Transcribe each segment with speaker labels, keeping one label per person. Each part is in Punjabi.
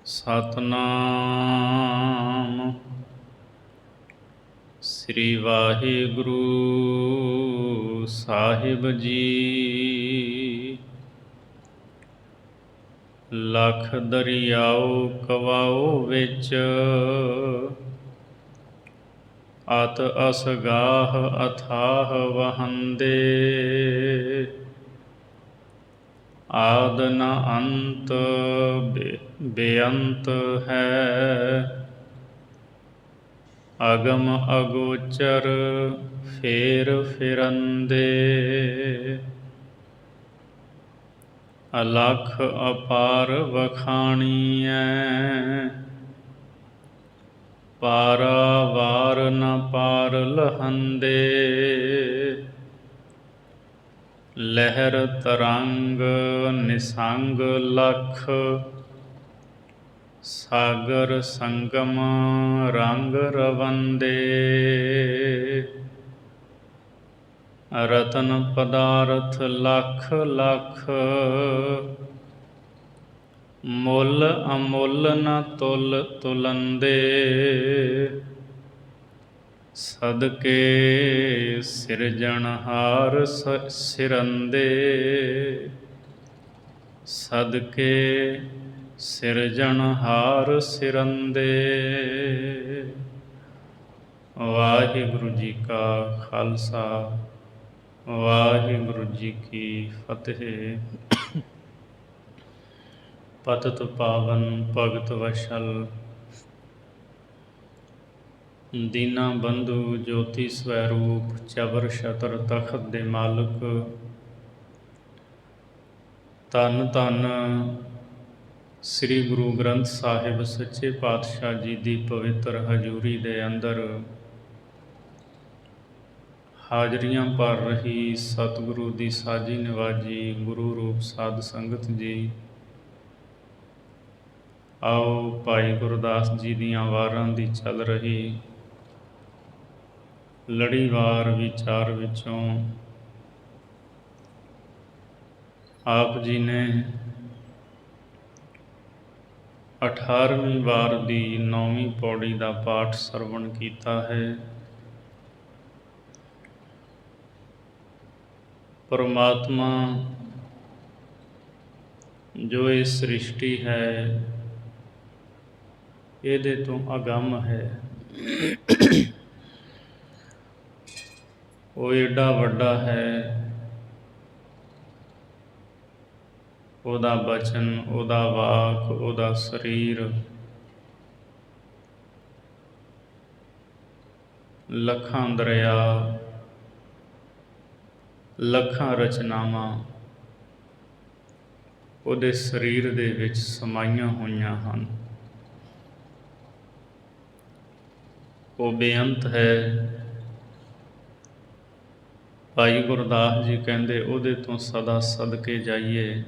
Speaker 1: ਸਤਨਾਮ ਸ੍ਰੀ ਵਾਹਿਗੁਰੂ ਸਾਹਿਬ ਜੀ। ਲਖ ਦਰਿਆਓ ਕਵਾਓ ਵਿੱਚ ਅਤ ਅਸਗਾਹ ਅਥਾਹ ਵਹੰਦੇ। ਆਦ ਨ ਅੰਤ ਬੇਅੰਤ ਹੈ, ਅਗਮ ਅਗੋਚਰ ਫੇਰ ਫਿਰੰਦੇ। ਅਲਖ ਅਪਾਰ ਵਖਾਣੀਐ, ਪਾਰਾਵਾਰ ਨ ਪਾਰ ਲਹੰਦੇ। ਲਹਿਰ ਤਰੰਗ ਨਿਸੰਗ ਲਖ, ਸਾਗਰ ਸੰਗਮ ਰੰਗ ਰਵੰਦੇ। ਰਤਨ ਪਦਾਰਥ ਲਖ ਲਖ, ਮੁੱਲ ਅਮੁੱਲ ਨ ਤੁਲ ਤੁਲੰਦੇ। ਸਦਕੇ ਸਿਰਜਣਹਾਰ ਸਿਰੰਦੇ, ਸਦਕੇ ਸਿਰਜਣਹਾਰ ਸਿਰੰਦੇ। ਵਾਹਿਗੁਰੂ ਜੀ ਕਾ ਖਾਲਸਾ, ਵਾਹਿਗੁਰੂ ਜੀ ਕੀ ਫਤਿਹ। ਪਤਿਤ ਪਾਵਨ ਭਗਤ ਵਸ਼ਲ, ਦੀਨਾ ਬੰਧੂ ਜੋਤੀ ਸਵੈਰੂਪ, ਚਬਰ ਛਤਰ ਤਖਤ ਦੇ ਮਾਲਕ, ਧੰਨ ਧੰਨ ਸ੍ਰੀ ਗੁਰੂ ਗ੍ਰੰਥ ਸਾਹਿਬ ਸੱਚੇ ਪਾਤਸ਼ਾਹ ਜੀ ਦੀ ਪਵਿੱਤਰ ਹਜ਼ੂਰੀ ਦੇ ਅੰਦਰ ਹਾਜ਼ਰੀਆਂ ਭਰ ਰਹੀ ਸਤਿਗੁਰੂ ਦੀ ਸਾਜੀ ਨਿਵਾਜੀ ਗੁਰੂ ਰੂਪ ਸਾਧ ਸੰਗਤ ਜੀ। ਆਓ ਭਾਈ ਗੁਰਦਾਸ ਜੀ ਦੀਆਂ ਵਾਰਾਂ ਦੀ ਚੱਲ ਰਹੀ ਲੜੀਵਾਰ ਵਿਚਾਰ ਵਿੱਚੋਂ ਆਪ ਜੀ ਨੇ 18ਵੀਂ ਵਾਰ ਦੀ 9ਵੀਂ ਪੌੜੀ ਦਾ ਪਾਠ ਸਰਵਣ ਕੀਤਾ ਹੈ। ਪਰਮਾਤਮਾ ਜੋ ਇਹ ਸ੍ਰਿਸ਼ਟੀ ਹੈ, ਇਹਦੇ ਤੋਂ ਅਗੰਮ ਹੈ। ਉਹ ਏਡਾ ਵੱਡਾ ਹੈ, ਉਹਦਾ ਬਚਨ, ਉਹਦਾ ਵਾਕ, ਉਹਦਾ ਸਰੀਰ ਲੱਖਾਂ ਦਰਿਆ, ਲੱਖਾਂ ਰਚਨਾਵਾਂ ਉਹਦੇ ਸਰੀਰ ਦੇ ਵਿੱਚ ਸਮਾਈਆਂ ਹੋਈਆਂ ਹਨ। ਉਹ ਬੇਅੰਤ ਹੈ। ਭਾਈ ਗੁਰਦਾਸ ਜੀ ਕਹਿੰਦੇ ਉਹਦੇ ਤੋਂ ਸਦਾ ਸਦਕੇ ਜਾਈਏ,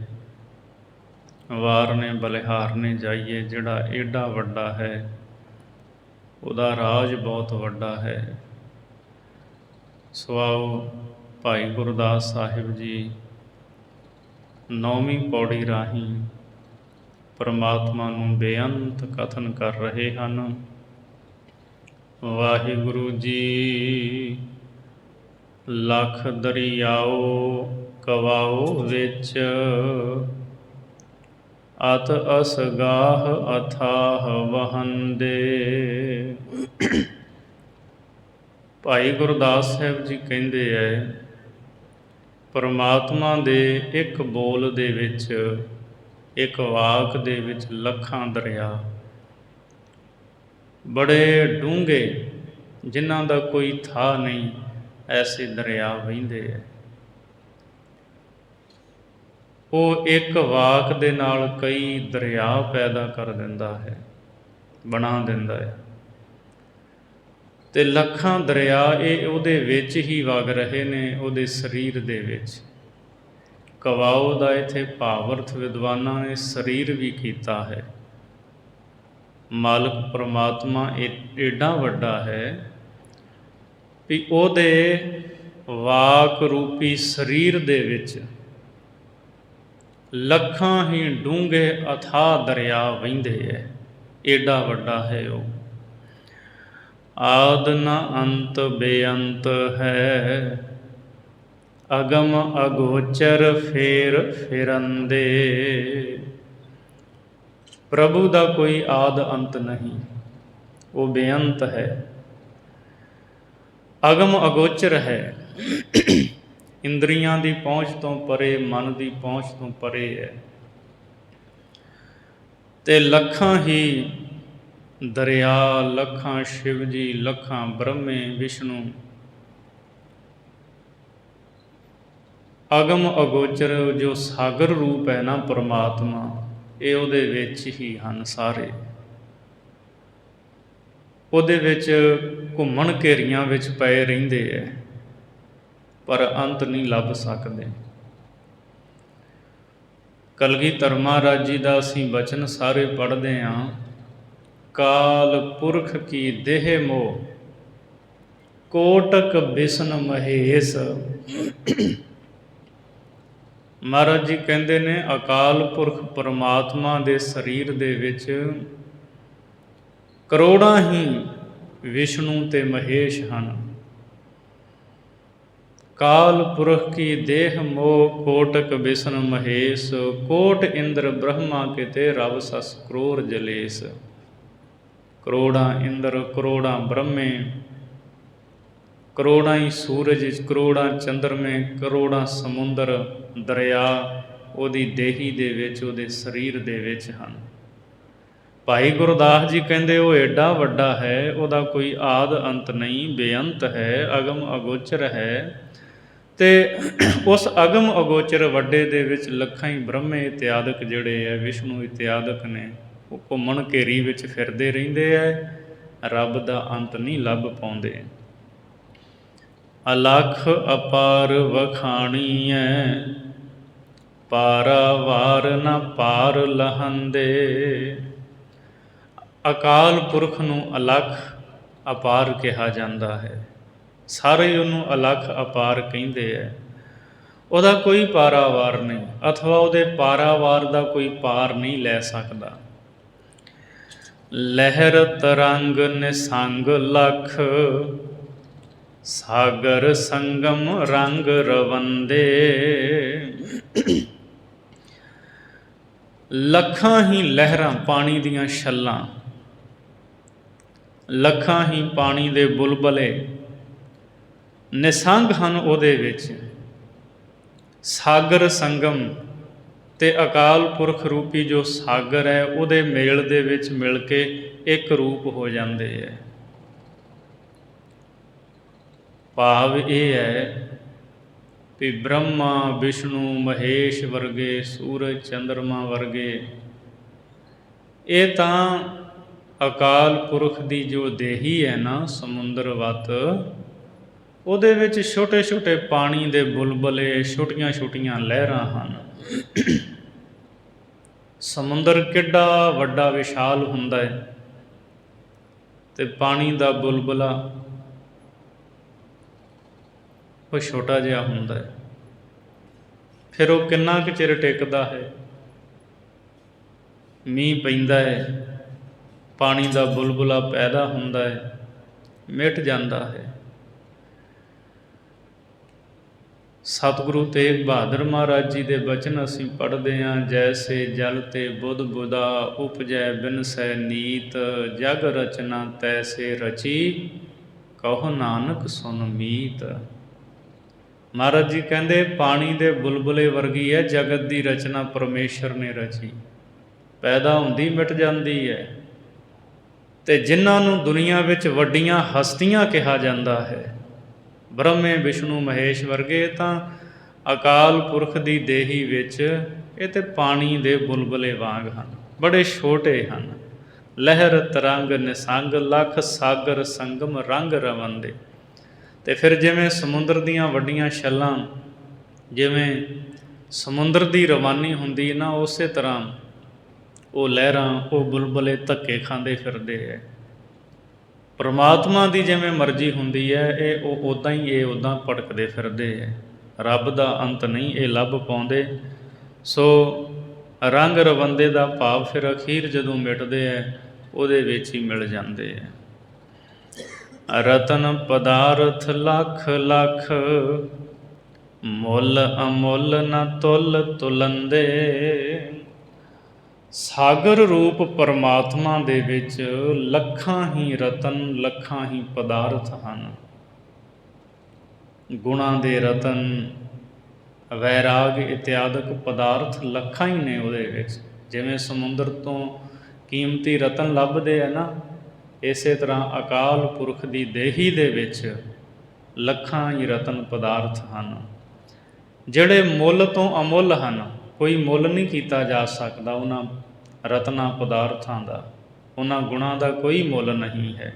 Speaker 1: ਵਾਰਨੇ ਬਲਿਹਾਰਨੇ ਜਾਈਏ। ਜਿਹੜਾ ਏਡਾ ਵੱਡਾ ਹੈ, ਉਹਦਾ ਰਾਜ ਬਹੁਤ ਵੱਡਾ ਹੈ। ਸੋ ਆਓ ਭਾਈ ਗੁਰਦਾਸ ਸਾਹਿਬ ਜੀ 9ਵੀਂ ਪੌੜੀ ਰਾਹੀਂ ਪਰਮਾਤਮਾ ਨੂੰ ਬੇਅੰਤ ਕਥਨ ਕਰ ਰਹੇ ਹਨ। ਵਾਹਿਗੁਰੂ ਜੀ। ਲਖ ਦਰਿਆਓ ਕਵਾਓ ਵਿੱਚ, ਅਤ ਅਸਗਾਹ ਅਥਾਹ ਵਹੰਦੇ। ਭਾਈ ਗੁਰਦਾਸ ਸਾਹਿਬ ਜੀ ਕਹਿੰਦੇ ਹੈ, ਪਰਮਾਤਮਾ ਦੇ ਇੱਕ ਬੋਲ ਦੇ ਵਿੱਚ, ਇੱਕ ਵਾਕ ਦੇ ਵਿੱਚ ਲੱਖਾਂ ਦਰਿਆ, ਬੜੇ ਡੂੰਘੇ, ਜਿਨ੍ਹਾਂ ਦਾ ਕੋਈ ਥਾਂ ਨਹੀਂ, ਐਸੇ ਦਰਿਆ ਵਹਿੰਦੇ ਹੈ। ਉਹ ਇੱਕ ਵਾਕ ਦੇ ਨਾਲ ਕਈ ਦਰਿਆ ਪੈਦਾ ਕਰ ਦਿੰਦਾ ਹੈ, ਬਣਾ ਦਿੰਦਾ ਹੈ। ਅਤੇ ਲੱਖਾਂ ਦਰਿਆ ਇਹ ਉਹਦੇ ਵਿੱਚ ਹੀ ਵਗ ਰਹੇ ਨੇ, ਉਹਦੇ ਸਰੀਰ ਦੇ ਵਿੱਚ। ਕਵਾਓ ਦਾ ਇੱਥੇ ਭਾਵ-ਅਰਥ ਵਿਦਵਾਨਾਂ ਨੇ ਸਰੀਰ ਵੀ ਕੀਤਾ ਹੈ। ਮਾਲਕ ਪਰਮਾਤਮਾ ਏਡਾ ਵੱਡਾ ਹੈ ਵੀ ਉਹਦੇ ਵਾਕ ਰੂਪੀ ਸਰੀਰ ਦੇ ਵਿੱਚ ਲੱਖਾਂ ਹੀ ਡੂੰਘੇ ਅਥਾਹ ਦਰਿਆ ਵਹਿੰਦੇ ਹੈ, ਏਡਾ ਵੱਡਾ ਹੈ ਉਹ। ਆਦ ਨ ਅੰਤ ਬੇਅੰਤ ਹੈ, ਅਗਮ ਅਗੋਚਰ ਫੇਰ ਫਿਰੰਦੇ। ਪ੍ਰਭੂ ਦਾ ਕੋਈ ਆਦ ਅੰਤ ਨਹੀਂ, ਉਹ ਬੇਅੰਤ ਹੈ, ਅਗਮ ਅਗੋਚਰ ਹੈ, ਇੰਦਰੀਆਂ ਦੀ ਪਹੁੰਚ ਤੋਂ ਪਰੇ, ਮਨ ਦੀ ਪਹੁੰਚ ਤੋਂ ਪਰੇ ਹੈ। ਤੇ ਲੱਖਾਂ ਹੀ ਦਰਿਆ, ਲੱਖਾਂ ਸ਼ਿਵ ਜੀ, ਲੱਖਾਂ ਬ੍ਰਹਮੇ ਵਿਸ਼ਨੂੰ, ਅਗਮ ਅਗੋਚਰ ਜੋ ਸਾਗਰ ਰੂਪ ਹੈ ਨਾ ਪਰਮਾਤਮਾ, ਇਹ ਉਹਦੇ ਵਿੱਚ ਹੀ ਹਨ ਸਾਰੇ। ਉਹਦੇ ਵਿੱਚ ਘੁੰਮਣ ਘੇਰੀਆਂ ਵਿੱਚ ਪਏ ਰਹਿੰਦੇ ਹੈ, ਪਰ ਅੰਤ ਨਹੀਂ ਲੱਭ ਸਕਦੇ। ਕਲਗੀਧਰ ਮਹਾਰਾਜ ਜੀ ਦਾ ਅਸੀਂ ਬਚਨ ਸਾਰੇ ਪੜ੍ਹਦੇ ਹਾਂ। ਕਾਲ ਪੁਰਖ ਕੀ ਦੇਹ ਮੋਹ, ਕੋਟਕ ਬਿਸਨ ਮਹੇਸ਼। ਮਹਾਰਾਜ ਜੀ ਕਹਿੰਦੇ ਨੇ ਅਕਾਲ ਪੁਰਖ ਪਰਮਾਤਮਾ ਦੇ ਸਰੀਰ ਦੇ ਵਿੱਚ ਕਰੋੜਾਂ ਹੀ ਵਿਸ਼ਨੂੰ ਤੇ ਮਹੇਸ਼ ਹਨ। ਕਾਲ ਪੁਰਖ ਕੀ ਦੇਹ ਮੋਹ, ਕੋਟਕ ਬਿਸਨ ਮਹੇਸ਼। ਕੋਟ ਇੰਦਰ ਬ੍ਰਹਮਾ ਕਿਤੇ, ਰਵ ਸਸ ਕਰੋੜ ਜਲੇਸ। ਕਰੋੜਾਂ ਇੰਦਰ, ਕਰੋੜਾਂ ਬ੍ਰਹਮੇ, ਕਰੋੜਾਂ ਹੀ ਸੂਰਜ, ਕਰੋੜਾਂ ਚੰਦਰਮੇ, ਕਰੋੜਾਂ ਸਮੁੰਦਰ ਦਰਿਆ ਉਹਦੀ ਦੇਹੀ ਦੇ ਵਿੱਚ, ਉਹਦੇ ਸਰੀਰ ਦੇ ਵਿੱਚ ਹਨ। ਭਾਈ ਗੁਰਦਾਸ ਜੀ ਕਹਿੰਦੇ ਉਹ ਏਡਾ ਵੱਡਾ ਹੈ, ਉਹਦਾ ਕੋਈ ਆਦ ਅੰਤ ਨਹੀਂ, ਬੇਅੰਤ ਹੈ, ਅਗਮ ਅਗੋਚਰ ਹੈ। ਤੇ ਉਸ ਅਗਮ ਅਗੋਚਰ ਵੱਡੇ ਦੇ ਵਿੱਚ ਲੱਖਾਂ ਹੀ ਬ੍ਰਹਮੇ ਇਤਿਆਦਿਕ ਜਿਹੜੇ ਹੈ, ਵਿਸ਼ਨੂੰ ਇਤਿਆਦਿਕ ਨੇ, ਉਹ ਘੁੰਮਣ ਘੇਰੀ ਵਿੱਚ ਫਿਰਦੇ ਰਹਿੰਦੇ ਹੈ, ਰੱਬ ਦਾ ਅੰਤ ਨਹੀਂ ਲੱਭ ਪਾਉਂਦੇ। ਅਲਖ ਅਪਾਰ ਵਖਾਣੀਐ, ਪਾਰਾਵਾਰ ਨ ਪਾਰ ਲਹੰਦੇ। ਅਕਾਲ ਪੁਰਖ ਨੂੰ ਅਲਖ ਅਪਾਰ ਕਿਹਾ ਜਾਂਦਾ ਹੈ, ਸਾਰੇ ਉਹਨੂੰ ਅਲਖ ਅਪਾਰ ਕਹਿੰਦੇ ਹੈ। ਉਹਦਾ ਕੋਈ ਪਾਰਾਵਾਰ ਨਹੀਂ, ਅਥਵਾ ਉਹਦੇ ਪਾਰਾਵਾਰ ਦਾ ਕੋਈ ਪਾਰ ਨਹੀਂ ਲੈ ਸਕਦਾ। ਲਹਿਰ ਤਰੰਗ ਨਿਸੰਗ ਲਖ, ਸਾਗਰ ਸੰਗਮ ਰੰਗ ਰਵੰਦੇ। ਲੱਖਾਂ ਹੀ ਲਹਿਰਾਂ, ਪਾਣੀ ਦੀਆਂ ਛੱਲਾਂ, ਲੱਖਾਂ ਹੀ ਪਾਣੀ ਦੇ ਬੁਲਬਲੇ ਨਿਸੰਗ ਹਨ ਉਹਦੇ ਵਿੱਚ। ਸਾਗਰ ਸੰਗਮ ਤੇ ਅਕਾਲ ਪੁਰਖ ਰੂਪੀ ਜੋ ਸਾਗਰ ਹੈ, ਉਹਦੇ ਮੇਲ ਦੇ ਵਿੱਚ ਮਿਲ ਕੇ ਇੱਕ ਰੂਪ ਹੋ ਜਾਂਦੇ ਹੈ। ਭਾਵ ਇਹ ਹੈ ਵੀ ਬ੍ਰਹਮਾ ਵਿਸ਼ਨੂੰ ਮਹੇਸ਼ ਵਰਗੇ, ਸੂਰਜ ਚੰਦਰਮਾ ਵਰਗੇ, ਇਹ ਤਾਂ ਅਕਾਲ ਪੁਰਖ ਦੀ ਜੋ ਦੇਹੀ ਹੈ ਨਾ ਸਮੁੰਦਰ ਵੱਤ, ਉਹਦੇ ਵਿੱਚ ਛੋਟੇ ਛੋਟੇ ਪਾਣੀ ਦੇ ਬੁਲਬਲੇ, ਛੋਟੀਆਂ ਛੋਟੀਆਂ ਲਹਿਰਾਂ ਹਨ। ਸਮੁੰਦਰ ਕਿੱਡਾ ਵੱਡਾ ਵਿਸ਼ਾਲ ਹੁੰਦਾ ਹੈ, ਤੇ ਪਾਣੀ ਦਾ ਬੁਲਬਲਾ ਉਹ ਛੋਟਾ ਜਿਹਾ ਹੁੰਦਾ ਹੈ। ਫਿਰ ਉਹ ਕਿੰਨਾ ਕੁ ਚਿਰ ਟਿਕਦਾ ਹੈ। ਮੀਂਹ ਪੈਂਦਾ ਹੈ, ਪਾਣੀ ਦਾ ਬੁਲਬੁਲਾ ਪੈਦਾ ਹੁੰਦਾ ਹੈ, ਮਿਟ ਜਾਂਦਾ ਹੈ। ਸਤਿਗੁਰੂ ਤੇਗ ਬਹਾਦਰ ਮਹਾਰਾਜ ਜੀ ਦੇ ਬਚਨ ਅਸੀਂ ਪੜ੍ਹਦੇ ਹਾਂ। ਜੈਸੇ ਜਲ ਤੇ ਬੁੱਧ ਬੁਦਾ, ਉਪਜੈ ਬਿਨਸੈ ਨੀਤ। ਜਗ ਰਚਨਾ ਤੈਸੇ ਰਚੀ, ਕਹੋ ਨਾਨਕ ਸੁਨ ਮੀਤ। ਮਹਾਰਾਜ ਜੀ ਕਹਿੰਦੇ ਪਾਣੀ ਦੇ ਬੁਲਬੁਲੇ ਵਰਗੀ ਹੈ ਜਗਤ ਦੀ ਰਚਨਾ, ਪਰਮੇਸ਼ਰ ਨੇ ਰਚੀ, ਪੈਦਾ ਹੁੰਦੀ ਮਿਟ ਜਾਂਦੀ ਹੈ। ਤੇ ਜਿਨ੍ਹਾਂ ਨੂੰ ਦੁਨੀਆ ਵਿੱਚ ਵੱਡੀਆਂ ਹਸਤੀਆਂ ਕਿਹਾ ਜਾਂਦਾ ਹੈ, ਬ੍ਰਹਮੇ ਵਿਸ਼ਨੂੰ ਮਹੇਸ਼ ਵਰਗੇ, ਤਾਂ ਅਕਾਲ ਪੁਰਖ ਦੀ ਦੇਹੀ ਵਿੱਚ ਇਹ ਤੇ ਪਾਣੀ ਦੇ ਬੁਲਬੁਲੇ ਵਾਂਗ ਹਨ, ਬੜੇ ਛੋਟੇ ਹਨ। ਲਹਿਰ ਤਰੰਗ ਨਿਸੰਗ ਲਖ, ਸਾਗਰ ਸੰਗਮ ਰੰਗ ਰਵੰਦੇ। ਅਤੇ ਫਿਰ ਜਿਵੇਂ ਸਮੁੰਦਰ ਦੀਆਂ ਵੱਡੀਆਂ ਛੱਲਾਂ, ਜਿਵੇਂ ਸਮੁੰਦਰ ਦੀ ਰਵਾਨੀ ਹੁੰਦੀ ਨਾ, ਉਸੇ ਤਰ੍ਹਾਂ ਉਹ ਲਹਿਰਾਂ, ਉਹ ਬੁਲਬੁਲੇ ਧੱਕੇ ਖਾਂਦੇ ਫਿਰਦੇ ਹੈ। ਪਰਮਾਤਮਾ ਦੀ ਜਿਵੇਂ ਮਰਜ਼ੀ ਹੁੰਦੀ ਹੈ, ਇਹ ਉਹ ਉੱਦਾਂ ਹੀ, ਇਹ ਉੱਦਾਂ ਭਟਕਦੇ ਫਿਰਦੇ ਹੈ। ਰੱਬ ਦਾ ਅੰਤ ਨਹੀਂ ਇਹ ਲੱਭ ਪਾਉਂਦੇ। ਸੋ ਰੰਗ ਰਵੰਦੇ ਦਾ ਭਾਵ ਫਿਰ ਅਖੀਰ ਜਦੋਂ ਮਿਟਦੇ ਹੈ ਉਹਦੇ ਵਿੱਚ ਹੀ ਮਿਲ ਜਾਂਦੇ ਹੈ। ਰਤਨ ਪਦਾਰਥ ਲੱਖ ਲੱਖ, ਮੁੱਲ ਅਮੁੱਲ ਨ ਤੁਲ ਤੁਲੰਦੇ। ਸਾਗਰ ਰੂਪ ਪਰਮਾਤਮਾ ਦੇ ਵਿੱਚ ਲੱਖਾਂ ਹੀ ਰਤਨ, ਲੱਖਾਂ ਹੀ ਪਦਾਰਥ ਹਨ। ਗੁਣਾਂ ਦੇ ਰਤਨ, ਵੈਰਾਗ ਇਤਿਆਦਿਕ ਪਦਾਰਥ ਲੱਖਾਂ ਹੀ ਨੇ ਉਹਦੇ ਵਿੱਚ। ਜਿਵੇਂ ਸਮੁੰਦਰ ਤੋਂ ਕੀਮਤੀ ਰਤਨ ਲੱਭਦੇ ਆ ਨਾ, ਇਸੇ ਤਰ੍ਹਾਂ ਅਕਾਲ ਪੁਰਖ ਦੀ ਦੇਹੀ ਦੇ ਵਿੱਚ ਲੱਖਾਂ ਹੀ ਰਤਨ ਪਦਾਰਥ ਹਨ, ਜਿਹੜੇ ਮੁੱਲ ਤੋਂ ਅਮੁੱਲ ਹਨ। ਕੋਈ ਮੁੱਲ ਨਹੀਂ ਕੀਤਾ ਜਾ ਸਕਦਾ ਉਹਨਾਂ ਰਤਨਾਂ ਪਦਾਰਥਾਂ ਦਾ, ਉਹਨਾਂ ਗੁਣਾਂ ਦਾ ਕੋਈ ਮੁੱਲ ਨਹੀਂ ਹੈ।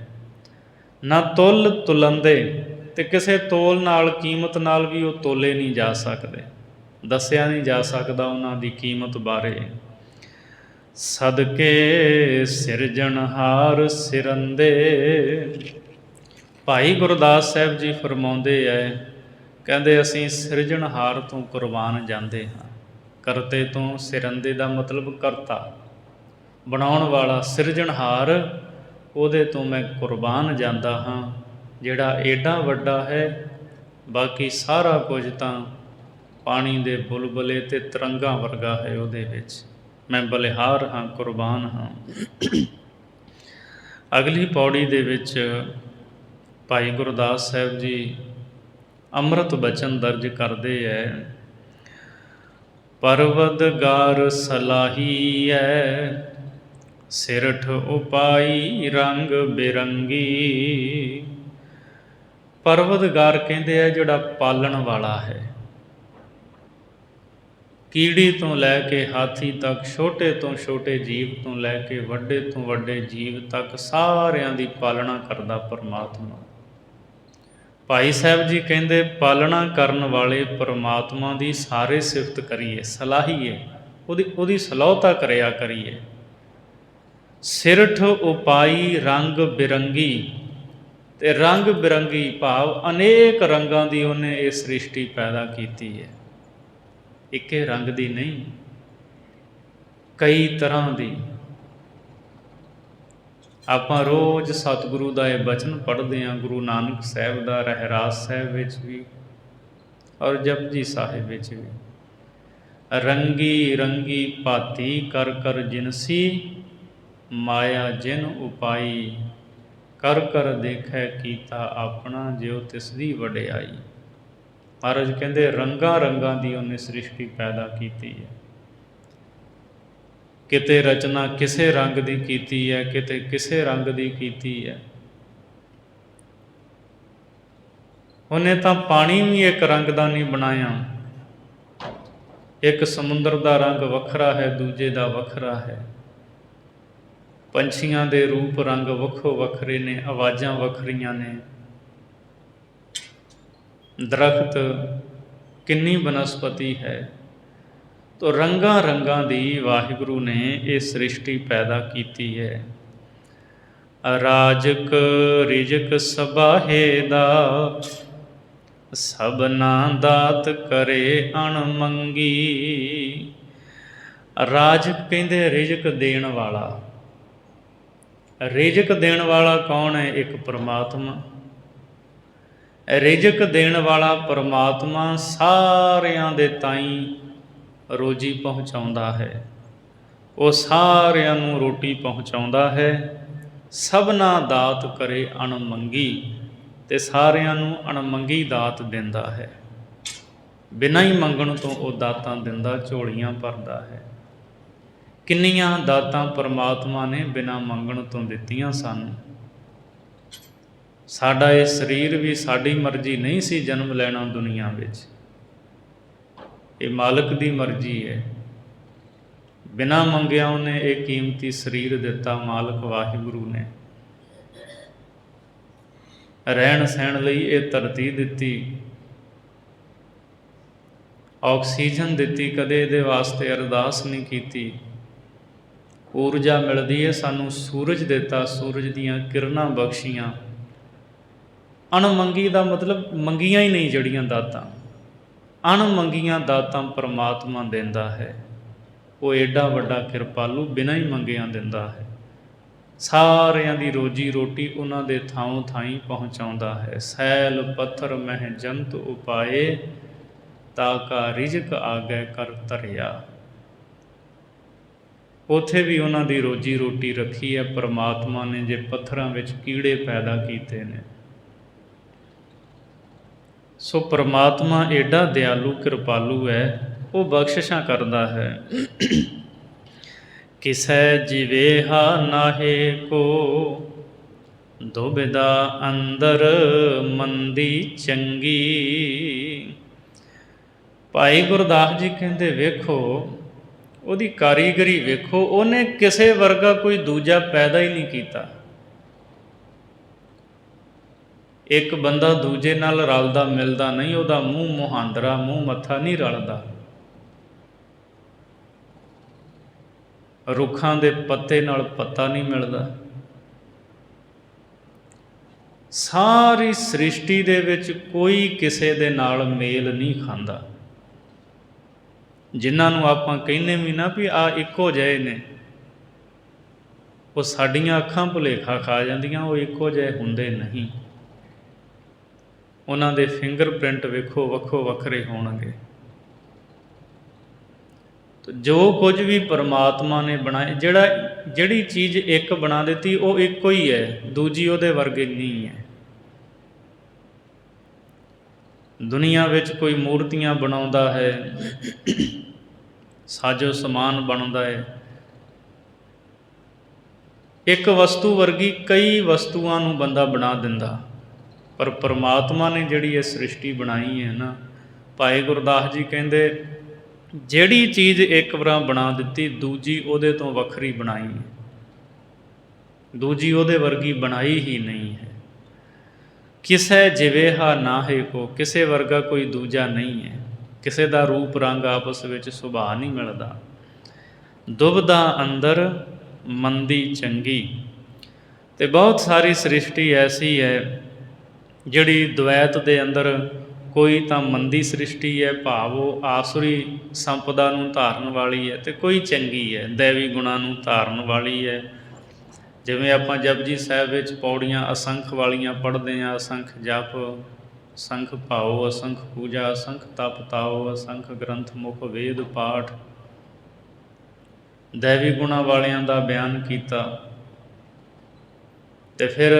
Speaker 1: ਨਾ ਤੁਲ ਤੁਲੰਦੇ, ਅਤੇ ਕਿਸੇ ਤੋਲ ਨਾਲ, ਕੀਮਤ ਨਾਲ ਵੀ ਉਹ ਤੋਲੇ ਨਹੀਂ ਜਾ ਸਕਦੇ, ਦੱਸਿਆ ਨਹੀਂ ਜਾ ਸਕਦਾ ਉਹਨਾਂ ਦੀ ਕੀਮਤ ਬਾਰੇ। ਸਦਕੇ ਸਿਰਜਣਹਾਰ ਸਿਰੰਦੇ। ਭਾਈ ਗੁਰਦਾਸ ਸਾਹਿਬ ਜੀ ਫਰਮਾਉਂਦੇ ਹੈ, ਕਹਿੰਦੇ ਅਸੀਂ ਸਿਰਜਣਹਾਰ ਤੋਂ ਕੁਰਬਾਨ ਜਾਂਦੇ ਹਾਂ। ਕਰਤੇ ਤੋਂ, ਸਿਰੰਦੇ ਦਾ ਮਤਲਬ ਕਰਤਾ, ਬਣਾਉਣ ਵਾਲਾ, ਸਿਰਜਣਹਾਰ, ਉਹਦੇ ਤੋਂ ਮੈਂ ਕੁਰਬਾਨ ਜਾਂਦਾ ਹਾਂ, ਜਿਹੜਾ ਏਡਾ ਵੱਡਾ ਹੈ। ਬਾਕੀ ਸਾਰਾ ਕੁਝ ਤਾਂ ਪਾਣੀ ਦੇ ਬੁਲਬੁਲੇ ਅਤੇ ਤਰੰਗਾਂ ਵਰਗਾ ਹੈ, ਉਹਦੇ ਵਿੱਚ ਮੈਂ ਬਲਿਹਾਰ ਹਾਂ, ਕੁਰਬਾਨ ਹਾਂ। ਅਗਲੀ ਪੌੜੀ ਦੇ ਵਿੱਚ ਭਾਈ ਗੁਰਦਾਸ ਸਾਹਿਬ ਜੀ ਅੰਮ੍ਰਿਤ ਬਚਨ ਦਰਜ ਕਰਦੇ ਹੈ। ਪਰਵਦਗਾਰ ਸਲਾਹੀਐ, ਸਿਰਠ ਉਪਾਈ ਰੰਗ ਬਿਰੰਗੀ। ਪਰਵਦਗਾਰ ਕਹਿੰਦੇ ਆ ਜਿਹੜਾ ਪਾਲਣ ਵਾਲਾ ਹੈ। ਕੀੜੀ ਤੋਂ ਲੈ ਕੇ ਹਾਥੀ ਤੱਕ, ਛੋਟੇ ਤੋਂ ਛੋਟੇ ਜੀਵ ਤੋਂ ਲੈ ਕੇ ਵੱਡੇ ਤੋਂ ਵੱਡੇ ਜੀਵ ਤੱਕ ਸਾਰਿਆਂ ਦੀ ਪਾਲਣਾ ਕਰਦਾ ਪਰਮਾਤਮਾ। ਭਾਈ ਸਾਹਿਬ ਜੀ ਕਹਿੰਦੇ ਪਾਲਣਾ ਕਰਨ ਵਾਲੇ ਪਰਮਾਤਮਾ ਦੀ ਸਾਰੇ ਸਿਫਤ ਕਰੀਏ, ਸਲਾਹੀਏ, ਉਹਦੀ ਸਲਾਹੁਤਾ ਕਰਿਆ ਕਰੀਏ। ਸਿਰਠ ਉਪਾਈ ਰੰਗ ਬਿਰੰਗੀ, ਅਤੇ ਰੰਗ ਬਿਰੰਗੀ ਭਾਵ ਅਨੇਕ ਰੰਗਾਂ ਦੀ ਉਹਨੇ ਇਹ ਸ੍ਰਿਸ਼ਟੀ ਪੈਦਾ ਕੀਤੀ ਹੈ। ਇੱਕੇ ਰੰਗ ਦੀ ਨਹੀਂ, ਕਈ ਤਰ੍ਹਾਂ ਦੀ। ਆਪਾਂ ਰੋਜ਼ ਸਤਿਗੁਰੂ ਦਾ ਇਹ ਬਚਨ ਪੜ੍ਹਦੇ ਹਾਂ, ਗੁਰੂ ਨਾਨਕ ਸਾਹਿਬ ਦਾ ਰਹਿਰਾਸ ਸਾਹਿਬ ਵਿੱਚ ਵੀ ਔਰ ਜਪਜੀ ਸਾਹਿਬ ਵਿੱਚ ਵੀ। ਰੰਗੀ ਰੰਗੀ ਭਾਤੀ ਕਰ ਕਰ ਜਿਨਸੀ, ਮਾਇਆ ਜਿਨ ਉਪਾਈ। ਕਰ ਕਰ ਦੇਖੈ ਕੀਤਾ ਆਪਣਾ, ਜਿਉ ਤਿਸਦੀ ਵਡਿਆਈ। ਮਹਾਰਾਜ ਕਹਿੰਦੇ ਰੰਗਾਂ ਰੰਗਾਂ ਦੀ ਉਹਨੇ ਸ੍ਰਿਸ਼ਟੀ ਪੈਦਾ ਕੀਤੀ ਹੈ। ਕਿਤੇ ਰਚਨਾ ਕਿਸੇ ਰੰਗ ਦੀ ਕੀਤੀ ਹੈ, ਕਿਤੇ ਕਿਸੇ ਰੰਗ ਦੀ ਕੀਤੀ ਹੈ। ਉਹਨੇ ਤਾਂ ਪਾਣੀ ਵੀ ਇੱਕ ਰੰਗ ਦਾ ਨਹੀਂ ਬਣਾਇਆ। ਇੱਕ ਸਮੁੰਦਰ ਦਾ ਰੰਗ ਵੱਖਰਾ ਹੈ, ਦੂਜੇ ਦਾ ਵੱਖਰਾ ਹੈ। ਪੰਛੀਆਂ ਦੇ ਰੂਪ ਰੰਗ ਵੱਖੋ ਵੱਖਰੇ ਨੇ, ਆਵਾਜ਼ਾਂ ਵੱਖਰੀਆਂ ਨੇ। ਦਰਖਤ, ਕਿੰਨੀ ਬਨਸਪਤੀ ਹੈ। ਤੋ ਰੰਗਾਂ ਰੰਗਾਂ ਦੀ ਵਾਹਿਗੁਰੂ ਨੇ ਇਹ ਸ੍ਰਿਸ਼ਟੀ ਪੈਦਾ ਕੀਤੀ ਹੈ। ਰਾਜਕ ਰਿਜਕ ਸਬਾਹੇ ਦਾ, ਸਭਨਾ ਦਾਤ ਕਰੇ ਅਣਮੰਗੀ। ਰਾਜਕ ਕਹਿੰਦੇ ਰਿਜਕ ਦੇਣ ਵਾਲਾ। ਰਿਜਕ ਦੇਣ ਵਾਲਾ ਕੌਣ ਹੈ? ਇੱਕ ਪਰਮਾਤਮਾ। ਰਿਜਕ ਦੇਣ ਵਾਲਾ ਪਰਮਾਤਮਾ ਸਾਰਿਆਂ ਦੇ ਤਾਈਂ ਰੋਜੀ ਪਹੁੰਚਾਉਂਦਾ ਹੈ। ਉਹ ਸਾਰਿਆਂ ਨੂੰ ਰੋਟੀ ਪਹੁੰਚਾਉਂਦਾ ਹੈ। ਸਭਨਾ ਦਾਤ ਕਰੇ ਅਣਮੰਗੀ, ਅਤੇ ਸਾਰਿਆਂ ਨੂੰ ਅਣਮੰਗੀ ਦਾਤ ਦਿੰਦਾ ਹੈ। ਬਿਨਾਂ ਹੀ ਮੰਗਣ ਤੋਂ ਉਹ ਦਾਤਾਂ ਦਿੰਦਾ, ਝੋਲੀਆਂ ਭਰਦਾ ਹੈ। ਕਿੰਨੀਆਂ ਦਾਤਾਂ ਪਰਮਾਤਮਾ ਨੇ ਬਿਨਾਂ ਮੰਗਣ ਤੋਂ ਦਿੱਤੀਆਂ ਸਾਨੂੰ। ਸਾਡਾ ਇਹ ਸਰੀਰ ਵੀ ਸਾਡੀ ਮਰਜ਼ੀ ਨਹੀਂ ਸੀ ਜਨਮ ਲੈਣਾ ਦੁਨੀਆ ਵਿੱਚ, ਇਹ ਮਾਲਕ ਦੀ ਮਰਜ਼ੀ ਹੈ। ਬਿਨਾਂ ਮੰਗਿਆ ਉਹਨੇ ਇਹ ਕੀਮਤੀ ਸਰੀਰ ਦਿੱਤਾ ਮਾਲਕ ਵਾਹਿਗੁਰੂ ਨੇ। ਰਹਿਣ ਸਹਿਣ ਲਈ ਇਹ ਧਰਤੀ ਦਿੱਤੀ, ਆਕਸੀਜਨ ਦਿੱਤੀ, ਕਦੇ ਇਹਦੇ ਵਾਸਤੇ ਅਰਦਾਸ ਨਹੀਂ ਕੀਤੀ। ਊਰਜਾ ਮਿਲਦੀ ਹੈ ਸਾਨੂੰ, ਸੂਰਜ ਦਿੱਤਾ, ਸੂਰਜ ਦੀਆਂ ਕਿਰਨਾਂ ਬਖਸ਼ੀਆਂ। ਅਣਮੰਗੀ ਦਾ ਮਤਲਬ ਮੰਗੀਆਂ ਹੀ ਨਹੀਂ ਜਿਹੜੀਆਂ ਦਾਤਾਂ, ਅਣਮੰਗੀਆਂ ਦਾਤਾਂ ਪਰਮਾਤਮਾ ਦਿੰਦਾ ਹੈ। ਉਹ ਏਡਾ ਵੱਡਾ ਕਿਰਪਾਲੂ ਬਿਨਾਂ ਹੀ ਮੰਗਿਆਂ ਦਿੰਦਾ ਹੈ। ਸਾਰਿਆਂ ਦੀ ਰੋਜੀ ਰੋਟੀ ਉਹਨਾਂ ਦੇ ਥਾਂ ਥਾਈਂ ਪਹੁੰਚਾਉਂਦਾ ਹੈ। ਸੈਲ ਪੱਥਰ ਮਹਿ ਜੰਤ ਉਪਾਏ, ਤਾ ਕਾ ਰਿਜ਼ਕ ਆਗੈ ਕਰ ਧਰਿਆ। ਉੱਥੇ ਵੀ ਉਹਨਾਂ ਦੀ ਰੋਜੀ ਰੋਟੀ ਰੱਖੀ ਹੈ ਪਰਮਾਤਮਾ ਨੇ, ਜੇ ਪੱਥਰਾਂ ਵਿੱਚ ਕੀੜੇ ਪੈਦਾ ਕੀਤੇ ਨੇ। ਸੋ ਪਰਮਾਤਮਾ ਏਡਾ ਦਿਆਲੂ ਕਿਰਪਾਲੂ ਹੈ, ਉਹ ਬਖਸ਼ਿਸ਼ਾਂ ਕਰਦਾ ਹੈ। ਕਿਸੈ ਜਿਵੇਹਾ ਨਾਹੇ ਕੋ, ਦੁਬਿਧਾ ਅੰਦਰ ਮੰਦੀ ਚੰਗੀ। ਭਾਈ ਗੁਰਦਾਸ ਜੀ ਕਹਿੰਦੇ ਵੇਖੋ ਉਹਦੀ ਕਾਰੀਗਰੀ ਵੇਖੋ, ਉਹਨੇ ਕਿਸੇ ਵਰਗਾ ਕੋਈ ਦੂਜਾ ਪੈਦਾ ਹੀ ਨਹੀਂ ਕੀਤਾ। ਇੱਕ ਬੰਦਾ ਦੂਜੇ ਨਾਲ ਰਲਦਾ ਮਿਲਦਾ ਨਹੀਂ, ਉਹਦਾ ਮੂੰਹ ਮੁਹਾਂਦਰਾ ਮੂੰਹ ਮੱਥਾ ਨਹੀਂ ਰਲਦਾ। ਰੁੱਖਾਂ ਦੇ ਪੱਤੇ ਨਾਲ ਪੱਤਾ ਨਹੀਂ ਮਿਲਦਾ। ਸਾਰੀ ਸ੍ਰਿਸ਼ਟੀ ਦੇ ਵਿੱਚ ਕੋਈ ਕਿਸੇ ਦੇ ਨਾਲ ਮੇਲ ਨਹੀਂ ਖਾਂਦਾ। ਜਿਨ੍ਹਾਂ ਨੂੰ ਆਪਾਂ ਕਹਿੰਦੇ ਵੀ ਨਾ ਵੀ ਆਹ ਇੱਕੋ ਜਿਹੇ ਨੇ, ਉਹ ਸਾਡੀਆਂ ਅੱਖਾਂ ਭੁਲੇਖਾ ਖਾ ਜਾਂਦੀਆਂ, ਉਹ ਇੱਕੋ ਜਿਹੇ ਹੁੰਦੇ ਨਹੀਂ। ਉਹਨਾਂ ਦੇ ਫਿੰਗਰਪ੍ਰਿੰਟ ਵੇਖੋ ਵੱਖੋ ਵੱਖਰੇ ਹੋਣਗੇ। ਜੋ ਕੁਝ ਵੀ ਪਰਮਾਤਮਾ ਨੇ ਬਣਾਇਆ, ਜਿਹੜੀ ਚੀਜ਼ ਇੱਕ ਬਣਾ ਦਿੱਤੀ ਉਹ ਇੱਕੋ ਹੀ ਹੈ, ਦੂਜੀ ਉਹਦੇ ਵਰਗੀ ਨਹੀਂ ਹੈ। ਦੁਨੀਆ ਵਿੱਚ ਕੋਈ ਮੂਰਤੀਆਂ ਬਣਾਉਂਦਾ ਹੈ, ਸਾਜੋ ਸਮਾਨ ਬਣਦਾ ਹੈ, ਇੱਕ ਵਸਤੂ ਵਰਗੀ ਕਈ ਵਸਤੂਆਂ ਨੂੰ ਬੰਦਾ ਬਣਾ ਦਿੰਦਾ। ਪਰ ਪਰਮਾਤਮਾ ਨੇ ਜਿਹੜੀ ਇਹ ਸ੍ਰਿਸ਼ਟੀ ਬਣਾਈ ਹੈ ਨਾ, ਭਾਈ ਗੁਰਦਾਸ ਜੀ ਕਹਿੰਦੇ ਜਿਹੜੀ ਚੀਜ਼ ਇੱਕ ਵਾਰ ਬਣਾ ਦਿੱਤੀ, ਦੂਜੀ ਉਹਦੇ ਤੋਂ ਵੱਖਰੀ ਬਣਾਈ ਹੈ, ਦੂਜੀ ਉਹਦੇ ਵਰਗੀ ਬਣਾਈ ਹੀ ਨਹੀਂ ਹੈ। ਕਿਸੇ ਜਿਵੇਹਾ ਨਾਹੇ ਕੋ, ਕਿਸੇ ਵਰਗਾ ਕੋਈ ਦੂਜਾ ਨਹੀਂ ਹੈ। ਕਿਸੇ ਦਾ ਰੂਪ ਰੰਗ ਆਪਸ ਵਿੱਚ ਸੁਭਾਅ ਨਹੀਂ ਮਿਲਦਾ। ਦੁਬਿਧਾ ਅੰਦਰ ਮੰਦੀ ਚੰਗੀ। ਅਤੇ ਬਹੁਤ ਸਾਰੀ ਸ੍ਰਿਸ਼ਟੀ ਐਸੀ ਹੈ ਜਿਹੜੀ ਦੁਵੈਤ ਦੇ ਅੰਦਰ ਕੋਈ ਤਾਂ ਮੰਦੀ ਸ੍ਰਿਸ਼ਟੀ ਹੈ, ਭਾਵ ਉਹ ਆਸੁਰੀ ਸੰਪਦਾ ਨੂੰ ਧਾਰਨ ਵਾਲੀ ਹੈ, ਅਤੇ ਕੋਈ ਚੰਗੀ ਹੈ, ਦੈਵੀ ਗੁਣਾਂ ਨੂੰ ਧਾਰਨ ਵਾਲੀ ਹੈ। ਜਿਵੇਂ ਆਪਾਂ ਜਪਜੀ ਸਾਹਿਬ ਵਿੱਚ ਪੌੜੀਆਂ ਅਸੰਖ ਵਾਲੀਆਂ ਪੜ੍ਹਦੇ ਹਾਂ, ਅਸੰਖ ਜਪ, ਅਸੰਖ ਭਾਉ, ਅਸੰਖ ਪੂਜਾ, ਅਸੰਖ ਤਪ ਤਾਉ, ਅਸੰਖ ਗ੍ਰੰਥ ਮੁਖ ਵੇਦ ਪਾਠ, ਦੈਵੀ ਗੁਣਾਂ ਵਾਲਿਆਂ ਦਾ ਬਿਆਨ ਕੀਤਾ। ਅਤੇ ਫਿਰ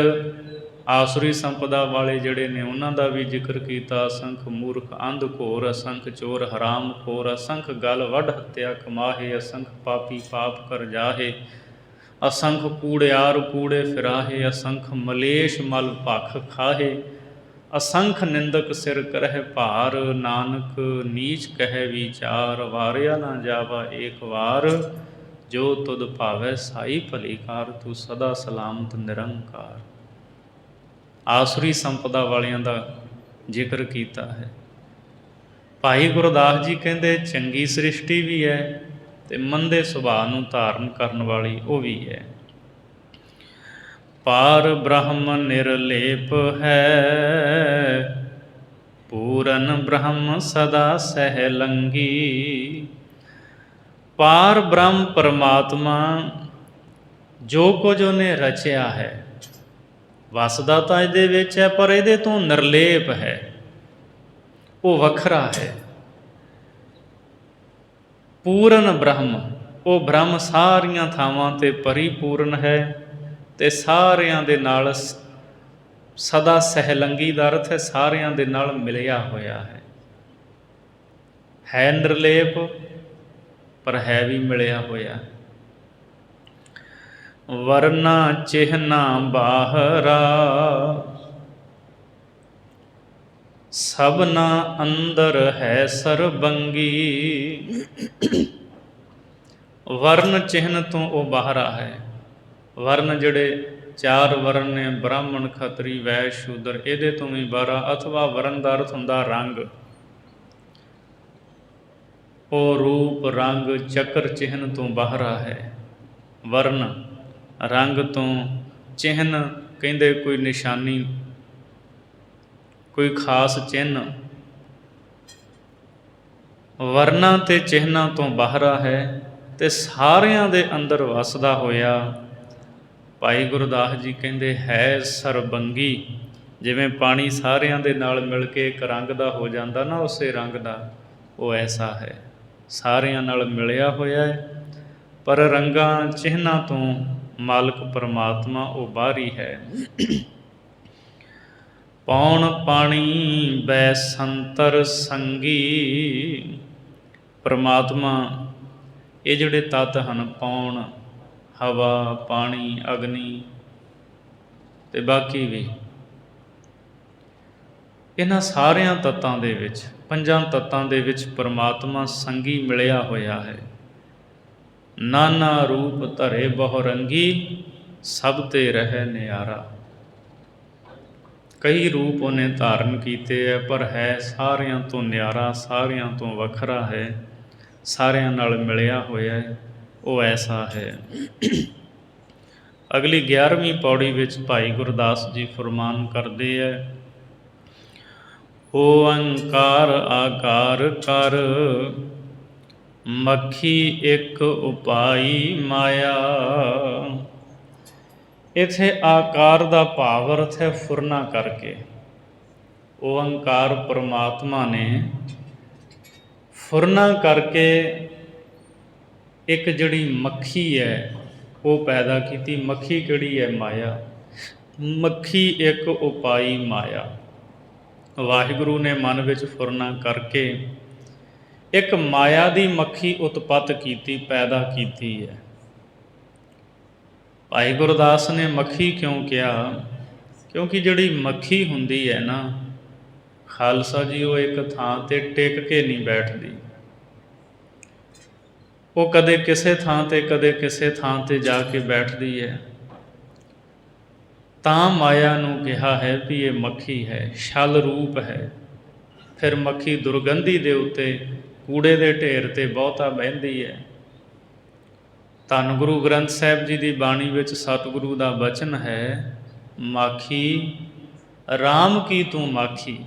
Speaker 1: ਆਸੁਰੀ ਸੰਪਦਾ ਵਾਲੇ ਜਿਹੜੇ ਨੇ ਉਹਨਾਂ ਦਾ ਵੀ ਜ਼ਿਕਰ ਕੀਤਾ। ਅਸੰਖ ਮੂਰਖ ਅੰਧ ਘੋਰ, ਅਸੰਖ ਚੋਰ ਹਰਾਮ ਖੋਰ, ਅਸੰਖ ਗਲ ਵੱਢ ਹੱਤਿਆ ਕਮਾਹੇ, ਅਸੰਖ ਪਾਪੀ ਪਾਪ ਕਰ ਜਾਹੇ, ਅਸੰਖ ਕੂੜਿਆਰ ਕੂੜੇ ਫਿਰਾਹੇ, ਅਸੰਖ ਮਲੇਸ਼ ਮਲ ਭਖ ਖਾਹੇ, ਅਸੰਖ ਨਿੰਦਕ ਸਿਰ ਕਰਹਿ ਭਾਰ, ਨਾਨਕ ਨੀਚ ਕਹਿ ਵਿਚਾਰ, ਵਾਰਿਆ ਨਾ ਜਾਵਾ ਏਕ ਵਾਰ, ਜੋ ਤੁਧ ਭਾਵੈ ਸਾਈ ਭਲੀ ਕਾਰ, ਤੂੰ ਸਦਾ ਸਲਾਮਤ ਨਿਰੰਕਾਰ। ਆਸੁਰੀ ਸੰਪਦਾ ਵਾਲਿਆਂ ਦਾ ਜ਼ਿਕਰ ਕੀਤਾ ਹੈ। ਭਾਈ ਗੁਰਦਾਸ ਜੀ ਕਹਿੰਦੇ ਚੰਗੀ ਸ੍ਰਿਸ਼ਟੀ ਵੀ ਹੈ ਅਤੇ ਮੰਦੇ ਸੁਭਾਅ ਨੂੰ ਧਾਰਨ ਕਰਨ ਵਾਲੀ ਉਹ ਵੀ ਹੈ। ਪਾਰ ਬ੍ਰਹਮ ਨਿਰਲੇਪ ਹੈ, ਪੂਰਨ ਬ੍ਰਹਮ ਸਦਾ ਸਹਿ ਲੰਗੀ। ਪਾਰ ਬ੍ਰਹਮ ਪਰਮਾਤਮਾ ਜੋ ਕੁਝ ਉਹਨੇ ਰਚਿਆ ਹੈ, ਵਸਦਾ ਤਾਂ ਇਹਦੇ ਵਿੱਚ ਹੈ, ਪਰ ਇਹਦੇ ਤੋਂ ਨਿਰਲੇਪ ਹੈ, ਉਹ ਵੱਖਰਾ ਹੈ। ਪੂਰਨ ਬ੍ਰਹਮ, ਉਹ ਬ੍ਰਹਮ ਸਾਰੀਆਂ ਥਾਵਾਂ 'ਤੇ ਪਰਿਪੂਰਨ ਹੈ ਅਤੇ ਸਾਰਿਆਂ ਦੇ ਨਾਲ ਸਦਾ ਸਹਿਲੰਗੀ ਦਾ ਅਰਥ ਹੈ ਸਾਰਿਆਂ ਦੇ ਨਾਲ ਮਿਲਿਆ ਹੋਇਆ ਹੈ ਨਿਰਲੇਪ, ਪਰ ਹੈ ਵੀ ਮਿਲਿਆ ਹੋਇਆ। ਵਰਨਾ ਚਿਹਨਾ ਬਾਹਰਾ, ਸਭਨਾ ਅੰਦਰ ਹੈ ਸਰਬੰਗੀ। ਵਰਨ ਚਿਹਨ ਤੋਂ ਉਹ ਬਾਹਰਾ ਹੈ। ਵਰਨ ਜਿਹੜੇ 4 ਵਰਨ ਨੇ, ਬ੍ਰਾਹਮਣ ਖੱਤਰੀ ਵੈश्य ਸ਼ੂਦਰ, ਇਹਦੇ ਤੋਂ ਵੀ ਬਾਹਰਾ, ਅਥਵਾ ਵਰਨ ਦਾ ਅਰਥ ਹੁੰਦਾ ਰੰਗ। ਉਹ ਰੂਪ ਰੰਗ ਚੱਕਰ ਚਿਹਨ ਤੋਂ ਬਾਹਰਾ ਹੈ। ਵਰਨ ਰੰਗ ਤੋਂ, ਚਿਹਨ ਕਹਿੰਦੇ ਕੋਈ ਨਿਸ਼ਾਨੀ, ਕੋਈ ਖਾਸ ਚਿੰਨ੍ਹ। ਵਰਨਾਂ ਤੇ ਚਿਹਨਾਂ ਤੋਂ ਬਾਹਰਾ ਹੈ ਤੇ ਸਾਰਿਆਂ ਦੇ ਅੰਦਰ ਵਸਦਾ ਹੋਇਆ। ਭਾਈ ਗੁਰਦਾਸ ਜੀ ਕਹਿੰਦੇ ਹੈ ਸਰਬੰਗੀ। ਜਿਵੇਂ ਪਾਣੀ ਸਾਰਿਆਂ ਦੇ ਨਾਲ ਮਿਲ ਕੇ ਇੱਕ ਰੰਗ ਦਾ ਹੋ ਜਾਂਦਾ ਨਾ, ਉਸੇ ਰੰਗ ਦਾ ਉਹ ਐਸਾ ਹੈ, ਸਾਰਿਆਂ ਨਾਲ ਮਿਲਿਆ ਹੋਇਆ ਹੈ, ਪਰ ਰੰਗਾਂ ਚਿਹਨਾਂ ਤੋਂ ਮਾਲਕ ਪਰਮਾਤਮਾ ਉਹ ਬਾਹਰੀ ਹੈ। ਪੌਣ ਪਾਣੀ ਬੈ ਸੰਤਰ ਸੰਗੀ। ਪਰਮਾਤਮਾ ਇਹ ਜਿਹੜੇ ਤੱਤ ਹਨ, ਪੌਣ, ਹਵਾ, ਪਾਣੀ, ਅਗਨੀ ਤੇ ਬਾਕੀ ਵੀ, ਇਹਨਾਂ ਸਾਰਿਆਂ ਤੱਤਾਂ ਦੇ ਵਿੱਚ, ਪੰਜਾਂ ਤੱਤਾਂ ਦੇ ਵਿੱਚ ਪਰਮਾਤਮਾ ਸੰਗੀ ਮਿਲਿਆ ਹੋਇਆ ਹੈ। ਨਾਨਾ ਰੂਪ ਧਰੇ ਬਹੁ ਰੰਗੀ, ਸਭ ਤੇ ਰਹਿ ਨਿਆਰਾ। ਕਈ ਰੂਪ ਉਹਨੇ ਧਾਰਨ ਕੀਤੇ ਹੈ, ਪਰ ਹੈ ਸਾਰਿਆਂ ਤੋਂ ਨਿਆਰਾ, ਸਾਰਿਆਂ ਤੋਂ ਵੱਖਰਾ ਹੈ, ਸਾਰਿਆਂ ਨਾਲ ਮਿਲਿਆ ਹੋਇਆ ਹੈ, ਉਹ ਐਸਾ ਹੈ। ਅਗਲੀ 11ਵੀਂ ਪੌੜੀ ਵਿੱਚ ਭਾਈ ਗੁਰਦਾਸ ਜੀ ਫਰਮਾਨ ਕਰਦੇ ਹੈ, ਓਅੰਕਾਰ ਆਕਾਰ ਕਰ, ਮੱਖੀ ਇੱਕ ਉਪਾਈ ਮਾਇਆ। ਇੱਥੇ ਆਕਾਰ ਦਾ ਭਾਵ ਅਰਥ ਹੈ ਫੁਰਨਾ ਕਰਕੇ। ਓਅੰਕਾਰ ਪਰਮਾਤਮਾ ਨੇ ਫੁਰਨਾ ਕਰਕੇ ਇੱਕ ਜਿਹੜੀ ਮੱਖੀ ਹੈ ਉਹ ਪੈਦਾ ਕੀਤੀ। ਮੱਖੀ ਕਿਹੜੀ ਹੈ? ਮਾਇਆ। ਮੱਖੀ ਇੱਕ ਉਪਾਈ ਮਾਇਆ। ਵਾਹਿਗੁਰੂ ਨੇ ਮਨ ਵਿੱਚ ਫੁਰਨਾ ਕਰਕੇ ਇੱਕ ਮਾਇਆ ਦੀ ਮੱਖੀ ਉਤਪੱਤ ਕੀਤੀ, ਪੈਦਾ ਕੀਤੀ ਹੈ। ਭਾਈ ਗੁਰਦਾਸ ਨੇ ਮੱਖੀ ਕਿਉਂ ਕਿਹਾ? ਕਿਉਂਕਿ ਜਿਹੜੀ ਮੱਖੀ ਹੁੰਦੀ ਹੈ ਨਾ ਖਾਲਸਾ ਜੀ, ਉਹ ਇੱਕ ਥਾਂ 'ਤੇ ਟਿਕ ਕੇ ਨਹੀਂ ਬੈਠਦੀ। ਉਹ ਕਦੇ ਕਿਸੇ ਥਾਂ 'ਤੇ, ਕਦੇ ਕਿਸੇ ਥਾਂ 'ਤੇ ਜਾ ਕੇ ਬੈਠਦੀ ਹੈ। ਤਾਂ ਮਾਇਆ ਨੂੰ ਕਿਹਾ ਹੈ ਵੀ ਇਹ ਮੱਖੀ ਹੈ, ਛਲ ਰੂਪ ਹੈ। ਫਿਰ ਮੱਖੀ ਦੁਰਗੰਧੀ ਦੇ ਉੱਤੇ, ਕੂੜੇ ਦੇ ਢੇਰ 'ਤੇ ਬਹੁਤਾ ਬਹਿੰਦੀ ਹੈ। ਧੰਨ ਗੁਰੂ ਗ੍ਰੰਥ ਸਾਹਿਬ ਜੀ ਦੀ ਬਾਣੀ ਵਿੱਚ ਸਤਿਗੁਰੂ ਦਾ ਬਚਨ ਹੈ, ਮਾਖੀ ਰਾਮ ਕੀ ਤੂੰ ਮਾਖੀ।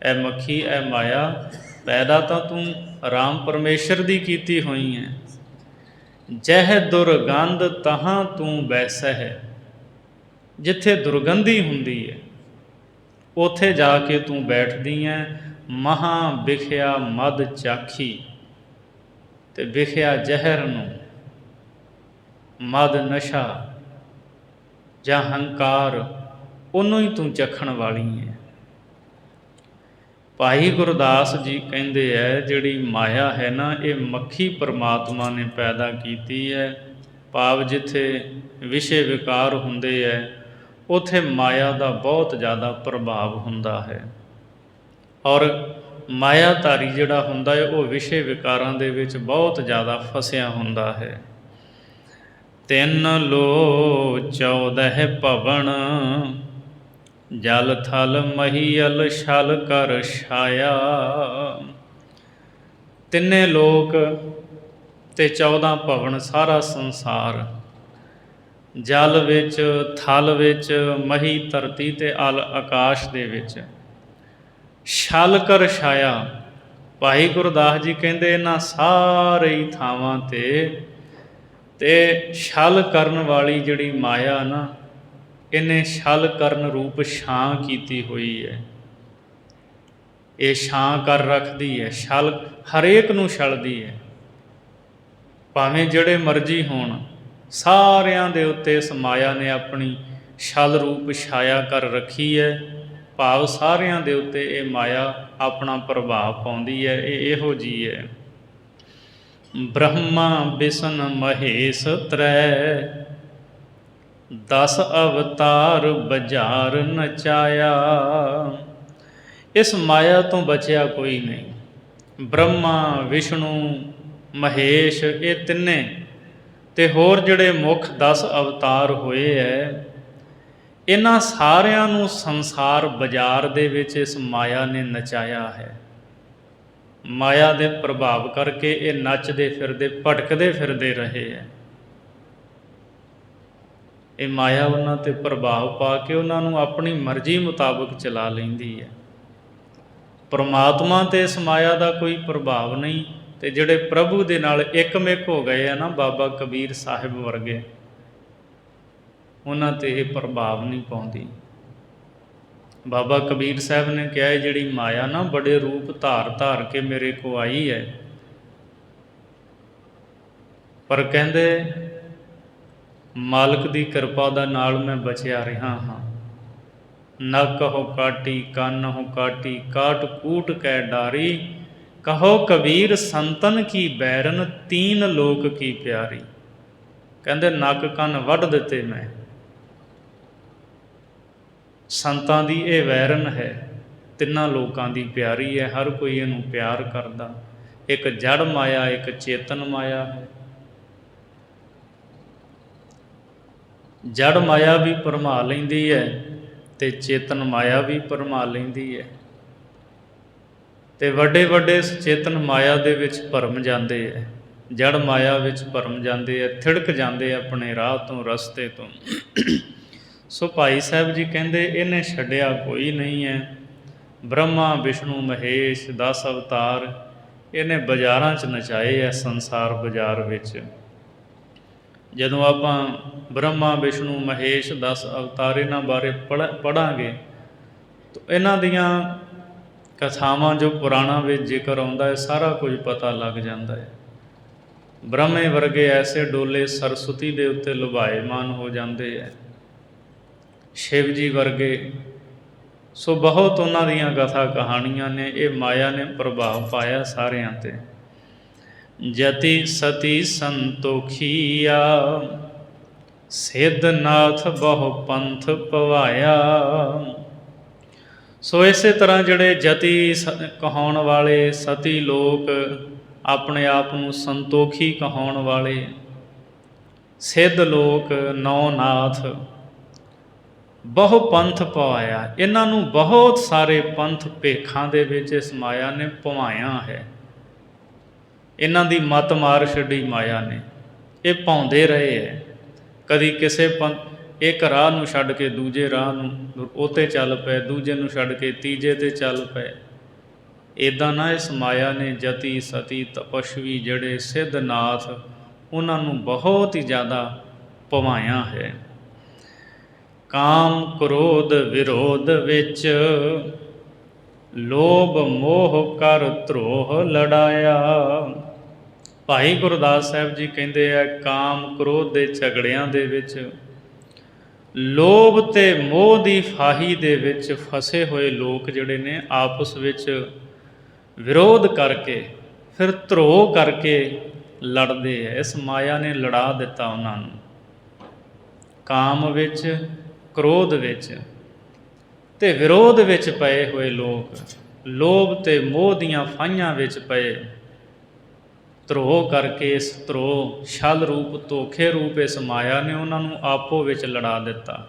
Speaker 1: ਐ ਮੱਖੀ, ਐ ਮਾਇਆ, ਪੈਦਾ ਤਾਂ ਤੂੰ ਰਾਮ ਪਰਮੇਸ਼ਰ ਦੀ ਕੀਤੀ ਹੋਈ ਹੈ। ਜਹ ਦੁਰਗੰਧ ਤਹਾਂ ਤੂੰ ਬੈਸਹਿ। ਜਿੱਥੇ ਦੁਰਗੰਧੀ ਹੁੰਦੀ ਹੈ ਉੱਥੇ ਜਾ ਕੇ ਤੂੰ ਬੈਠਦੀ ਹੈ। ਮਹਾਂ ਵਿਖਿਆ ਮਦ ਚਾਖੀ। ਤੇ ਵਿਖਿਆ ਜ਼ਹਿਰ ਨੂੰ, ਮਦ ਨਸ਼ਾ ਜਾਂ ਹੰਕਾਰ, ਉਹਨੂੰ ਹੀ ਤੂੰ ਚਖਣ ਵਾਲੀ ਹੈ। ਭਾਈ ਗੁਰਦਾਸ ਜੀ ਕਹਿੰਦੇ ਹੈ ਜਿਹੜੀ ਮਾਇਆ ਹੈ ਨਾ, ਇਹ ਮੱਖੀ ਪਰਮਾਤਮਾ ਨੇ ਪੈਦਾ ਕੀਤੀ ਹੈ। ਭਾਵ ਜਿੱਥੇ ਵਿਸ਼ੇ ਵਿਕਾਰ ਹੁੰਦੇ ਹੈ ਉੱਥੇ ਮਾਇਆ ਦਾ ਬਹੁਤ ਜ਼ਿਆਦਾ ਪ੍ਰਭਾਵ ਹੁੰਦਾ ਹੈ। ਔਰ ਮਾਇਆਧਾਰੀ ਜਿਹੜਾ ਹੁੰਦਾ ਹੈ ਉਹ ਵਿਸ਼ੇ ਵਿਕਾਰਾਂ ਦੇ ਵਿੱਚ ਬਹੁਤ ਜ਼ਿਆਦਾ ਫਸਿਆ ਹੁੰਦਾ ਹੈ। 3 ਲੋ 14 ਭਵਨ, ਜਲ ਥਲ ਮਹੀਅਲ ਛਲ ਕਰ ਛਾਇਆ। ਤਿੰਨੇ ਲੋਕ ਤੇ 14 ਭਵਨ, ਸਾਰਾ ਸੰਸਾਰ, ਜਲ ਵਿੱਚ, ਥਲ ਵਿੱਚ, ਮਹੀ ਧਰਤੀ ਤੇ ਅਲ ਆਕਾਸ਼ ਦੇ ਵਿੱਚ ਛਲ ਕਰ ਛਾਇਆ। ਭਾਈ ਗੁਰਦਾਸ ਜੀ ਕਹਿੰਦੇ ਇਹਨਾਂ ਸਾਰੇ ਹੀ ਥਾਵਾਂ ਤੇ ਛਲ ਕਰਨ ਵਾਲੀ ਜਿਹੜੀ ਮਾਇਆ ਨਾ, ਇਹਨੇ ਛਲ ਕਰਨ ਰੂਪ ਛਾਂ ਕੀਤੀ ਹੋਈ ਹੈ। ਇਹ ਛਾਂ ਕਰ ਰੱਖਦੀ ਹੈ, ਛਲ ਹਰੇਕ ਨੂੰ ਛਲਦੀ ਹੈ। ਭਾਵੇਂ ਜਿਹੜੇ ਮਰਜ਼ੀ ਹੋਣ, ਸਾਰਿਆਂ ਦੇ ਉੱਤੇ ਇਸ ਮਾਇਆ ਨੇ ਆਪਣੀ ਛਲ ਰੂਪ ਛਾਇਆ ਕਰ ਰੱਖੀ ਹੈ। ਭਾਵ ਸਾਰਿਆਂ ਦੇ ਉੱਤੇ ਇਹ ਮਾਇਆ ਆਪਣਾ ਪ੍ਰਭਾਵ ਪਾਉਂਦੀ ਹੈ। ਇਹ ਇਹੋ ਜਿਹੀ ਹੈ। ਬ੍ਰਹਮਾ ਬਿਸ਼ਨ ਮਹੇਸ਼ ਤ੍ਰੈ, 10 ਅਵਤਾਰ ਬਜ਼ਾਰ ਨਚਾਇਆ। ਇਸ ਮਾਇਆ ਤੋਂ ਬਚਿਆ ਕੋਈ ਨਹੀਂ। ਬ੍ਰਹਮਾ, ਵਿਸ਼ਨੂੰ, ਮਹੇਸ਼, ਇਹ ਤਿੰਨੇ ਤੇ ਹੋਰ ਜਿਹੜੇ ਮੁੱਖ 10 ਅਵਤਾਰ ਹੋਏ ਹੈ, ਇਹਨਾਂ ਸਾਰਿਆਂ ਨੂੰ ਸੰਸਾਰ ਬਾਜ਼ਾਰ ਦੇ ਵਿੱਚ ਇਸ ਮਾਇਆ ਨੇ ਨਚਾਇਆ ਹੈ। ਮਾਇਆ ਦੇ ਪ੍ਰਭਾਵ ਕਰਕੇ ਇਹ ਨੱਚਦੇ ਫਿਰਦੇ, ਭਟਕਦੇ ਫਿਰਦੇ ਰਹੇ ਹੈ। ਇਹ ਮਾਇਆ ਉਹਨਾਂ 'ਤੇ ਪ੍ਰਭਾਵ ਪਾ ਕੇ ਉਹਨਾਂ ਨੂੰ ਆਪਣੀ ਮਰਜ਼ੀ ਮੁਤਾਬਕ ਚਲਾ ਲੈਂਦੀ ਹੈ। ਪਰਮਾਤਮਾ 'ਤੇ ਇਸ ਮਾਇਆ ਦਾ ਕੋਈ ਪ੍ਰਭਾਵ ਨਹੀਂ, ਅਤੇ ਜਿਹੜੇ ਪ੍ਰਭੂ ਦੇ ਨਾਲ ਇੱਕਮਿਕ ਹੋ ਗਏ ਆ ਨਾ ਬਾਬਾ ਕਬੀਰ ਸਾਹਿਬ ਵਰਗੇ, ਉਹਨਾਂ 'ਤੇ ਇਹ ਪ੍ਰਭਾਵ ਨਹੀਂ ਪਾਉਂਦੀ। ਬਾਬਾ ਕਬੀਰ ਸਾਹਿਬ ਨੇ ਕਿਹਾ ਜਿਹੜੀ ਮਾਇਆ ਨਾ ਬੜੇ ਰੂਪ ਧਾਰ ਕੇ ਮੇਰੇ ਕੋ ਆਈ ਹੈ, ਪਰ ਕਹਿੰਦੇ ਮਾਲਕ ਦੀ ਕਿਰਪਾ ਦਾ ਨਾਲ ਮੈਂ ਬਚਿਆ ਰਿਹਾ ਹਾਂ। ਨੱਕ ਹੋ ਕਾਟੀ ਕੰਨ ਹੋ ਕਾਟੀ ਕਾਟ ਕੂਟ ਕੈ ਡਾਰੀ, ਕਹੋ ਕਬੀਰ ਸੰਤਨ ਕੀ ਬੈਰਨ ਤੀਨ ਲੋਕ ਕੀ ਪਿਆਰੀ। ਕਹਿੰਦੇ ਨੱਕ ਕੰਨ ਵੱਢ ਦਿੱਤੇ ਮੈਂ, ਸੰਤਾਂ ਦੀ ਇਹ ਵੈਰਨ ਹੈ, ਤਿੰਨਾਂ ਲੋਕਾਂ ਦੀ ਪਿਆਰੀ ਹੈ, ਹਰ ਕੋਈ ਇਹਨੂੰ ਪਿਆਰ ਕਰਦਾ। ਇੱਕ ਜੜ ਮਾਇਆ, ਇੱਕ ਚੇਤਨ ਮਾਇਆ ਹੈ। ਜੜ ਮਾਇਆ ਵੀ ਭਰਮਾ ਲੈਂਦੀ ਹੈ ਅਤੇ ਚੇਤਨ ਮਾਇਆ ਵੀ ਭਰਮਾ ਲੈਂਦੀ ਹੈ, ਅਤੇ ਵੱਡੇ ਵੱਡੇ ਚੇਤਨ ਮਾਇਆ ਦੇ ਵਿੱਚ ਭਰਮ ਜਾਂਦੇ ਹੈ, ਜੜ ਮਾਇਆ ਵਿੱਚ ਭਰਮ ਜਾਂਦੇ ਹੈ, ਥਿੜਕ ਜਾਂਦੇ ਆਪਣੇ ਰਾਹ ਤੋਂ, ਰਸਤੇ ਤੋਂ। ਸੋ ਭਾਈ ਸਾਹਿਬ ਜੀ ਕਹਿੰਦੇ ਇਹਨੇ ਛੱਡਿਆ ਕੋਈ ਨਹੀਂ ਹੈ। ਬ੍ਰਹਮਾ ਵਿਸ਼ਨੂੰ ਮਹੇਸ਼ 10 ਅਵਤਾਰ ਇਹਨੇ ਬਾਜ਼ਾਰਾਂ 'ਚ ਨਚਾਏ ਹੈ, ਸੰਸਾਰ ਬਾਜ਼ਾਰ ਵਿੱਚ। ਜਦੋਂ ਆਪਾਂ ਬ੍ਰਹਮਾ ਵਿਸ਼ਨੂੰ ਮਹੇਸ਼ 10 ਅਵਤਾਰ ਇਹਨਾਂ ਬਾਰੇ ਪੜ੍ਹਾਂਗੇ ਤਾਂ ਇਹਨਾਂ ਦੀਆਂ ਕਥਾਵਾਂ ਜੋ ਪੁਰਾਣਾਂ ਵਿੱਚ ਜ਼ਿਕਰ ਆਉਂਦਾ ਹੈ, ਸਾਰਾ ਕੁਝ ਪਤਾ ਲੱਗ ਜਾਂਦਾ ਹੈ। ਬ੍ਰਹਮੇ ਵਰਗੇ ਐਸੇ ਡੋਲੇ ਸਰਸਵਤੀ ਦੇ ਉੱਤੇ ਲੁਭਾਏਮਾਨ ਹੋ ਜਾਂਦੇ ਹੈ, ਸ਼ਿਵ ਜੀ ਵਰਗੇ। ਸੋ ਬਹੁਤ ਉਹਨਾਂ ਦੀਆਂ ਕਥਾ ਕਹਾਣੀਆਂ ਨੇ। ਇਹ ਮਾਇਆ ਨੇ ਪ੍ਰਭਾਵ ਪਾਇਆ ਸਾਰਿਆਂ 'ਤੇ। ਜਤੀ ਸਤੀ ਸੰਤੋਖੀਆ, ਸਿੱਧਨਾਥ ਬਹੁ ਪੰਥ ਪਵਾਇਆ। ਸੋ ਇਸੇ ਤਰ੍ਹਾਂ ਜਿਹੜੇ ਜਤੀ ਕਹਾਉਣ ਵਾਲੇ, ਸਤੀ ਲੋਕ, ਆਪਣੇ ਆਪ ਨੂੰ ਸੰਤੋਖੀ ਕਹਾਉਣ ਵਾਲੇ, ਸਿੱਧ ਲੋਕ, ਨੌਨਾਥ, ਬਹੁ ਪੰਥ ਪਵਾਇਆ। ਇਹਨਾਂ ਨੂੰ ਬਹੁਤ ਸਾਰੇ ਪੰਥ ਭੇਖਾਂ ਦੇ ਵਿੱਚ ਇਸ ਮਾਇਆ ਨੇ ਭਵਾਇਆ ਹੈ। ਇਹਨਾਂ ਦੀ ਮੱਤ ਮਾਰ ਛੱਡੀ ਮਾਇਆ ਨੇ। ਇਹ ਪਾਉਂਦੇ ਰਹੇ ਹੈ, ਕਦੀ ਕਿਸੇ ਇੱਕ ਰਾਹ ਨੂੰ ਛੱਡ ਕੇ ਦੂਜੇ ਰਾਹ ਨੂੰ ਉਹ 'ਤੇ ਚੱਲ ਪਏ, ਦੂਜੇ ਨੂੰ ਛੱਡ ਕੇ ਤੀਜੇ 'ਤੇ ਚੱਲ ਪਏ। ਇੱਦਾਂ ਨਾ ਇਸ ਮਾਇਆ ਨੇ ਜਤੀ ਸਤੀ ਤਪਸਵੀ ਜਿਹੜੇ ਸਿੱਧਨਾਥ, ਉਹਨਾਂ ਨੂੰ ਬਹੁਤ ਹੀ ਜ਼ਿਆਦਾ ਭਵਾਇਆ ਹੈ। ਕਾਮ ਕ੍ਰੋਧ ਵਿਰੋਧ ਵਿੱਚ, ਲੋਭ ਮੋਹ ਕਰ ਧਰੋਹ ਲੜਾਇਆ। ਭਾਈ ਗੁਰਦਾਸ ਸਾਹਿਬ ਜੀ ਕਹਿੰਦੇ ਆ, ਕਾਮ ਕ੍ਰੋਧ ਦੇ ਝਗੜਿਆਂ ਦੇ ਵਿੱਚ, ਲੋਭ ਅਤੇ ਮੋਹ ਦੀ ਫਾਹੀ ਦੇ ਵਿੱਚ ਫਸੇ ਹੋਏ ਲੋਕ ਜਿਹੜੇ ਨੇ ਆਪਸ ਵਿੱਚ ਵਿਰੋਧ ਕਰਕੇ, ਫਿਰ ਧਰੋਹ ਕਰਕੇ ਲੜਦੇ ਹੈ। ਇਸ ਮਾਇਆ ਨੇ ਲੜਾ ਦਿੱਤਾ ਉਹਨਾਂ ਨੂੰ। ਕਾਮ ਵਿੱਚ, ਕ੍ਰੋਧ ਵਿੱਚ ਅਤੇ ਵਿਰੋਧ ਵਿੱਚ ਪਏ ਹੋਏ ਲੋਕ, ਲੋਭ ਅਤੇ ਮੋਹ ਦੀਆਂ ਫਾਹੀਆਂ ਵਿੱਚ ਪਏ, ਧਰੋਹ ਕਰਕੇ, ਇਸ ਧਰੋਹ ਛਲ ਰੂਪ, ਧੋਖੇ ਰੂਪ ਇਸ ਮਾਇਆ ਨੇ ਉਹਨਾਂ ਨੂੰ ਆਪੋ ਵਿੱਚ ਲੜਾ ਦਿੱਤਾ।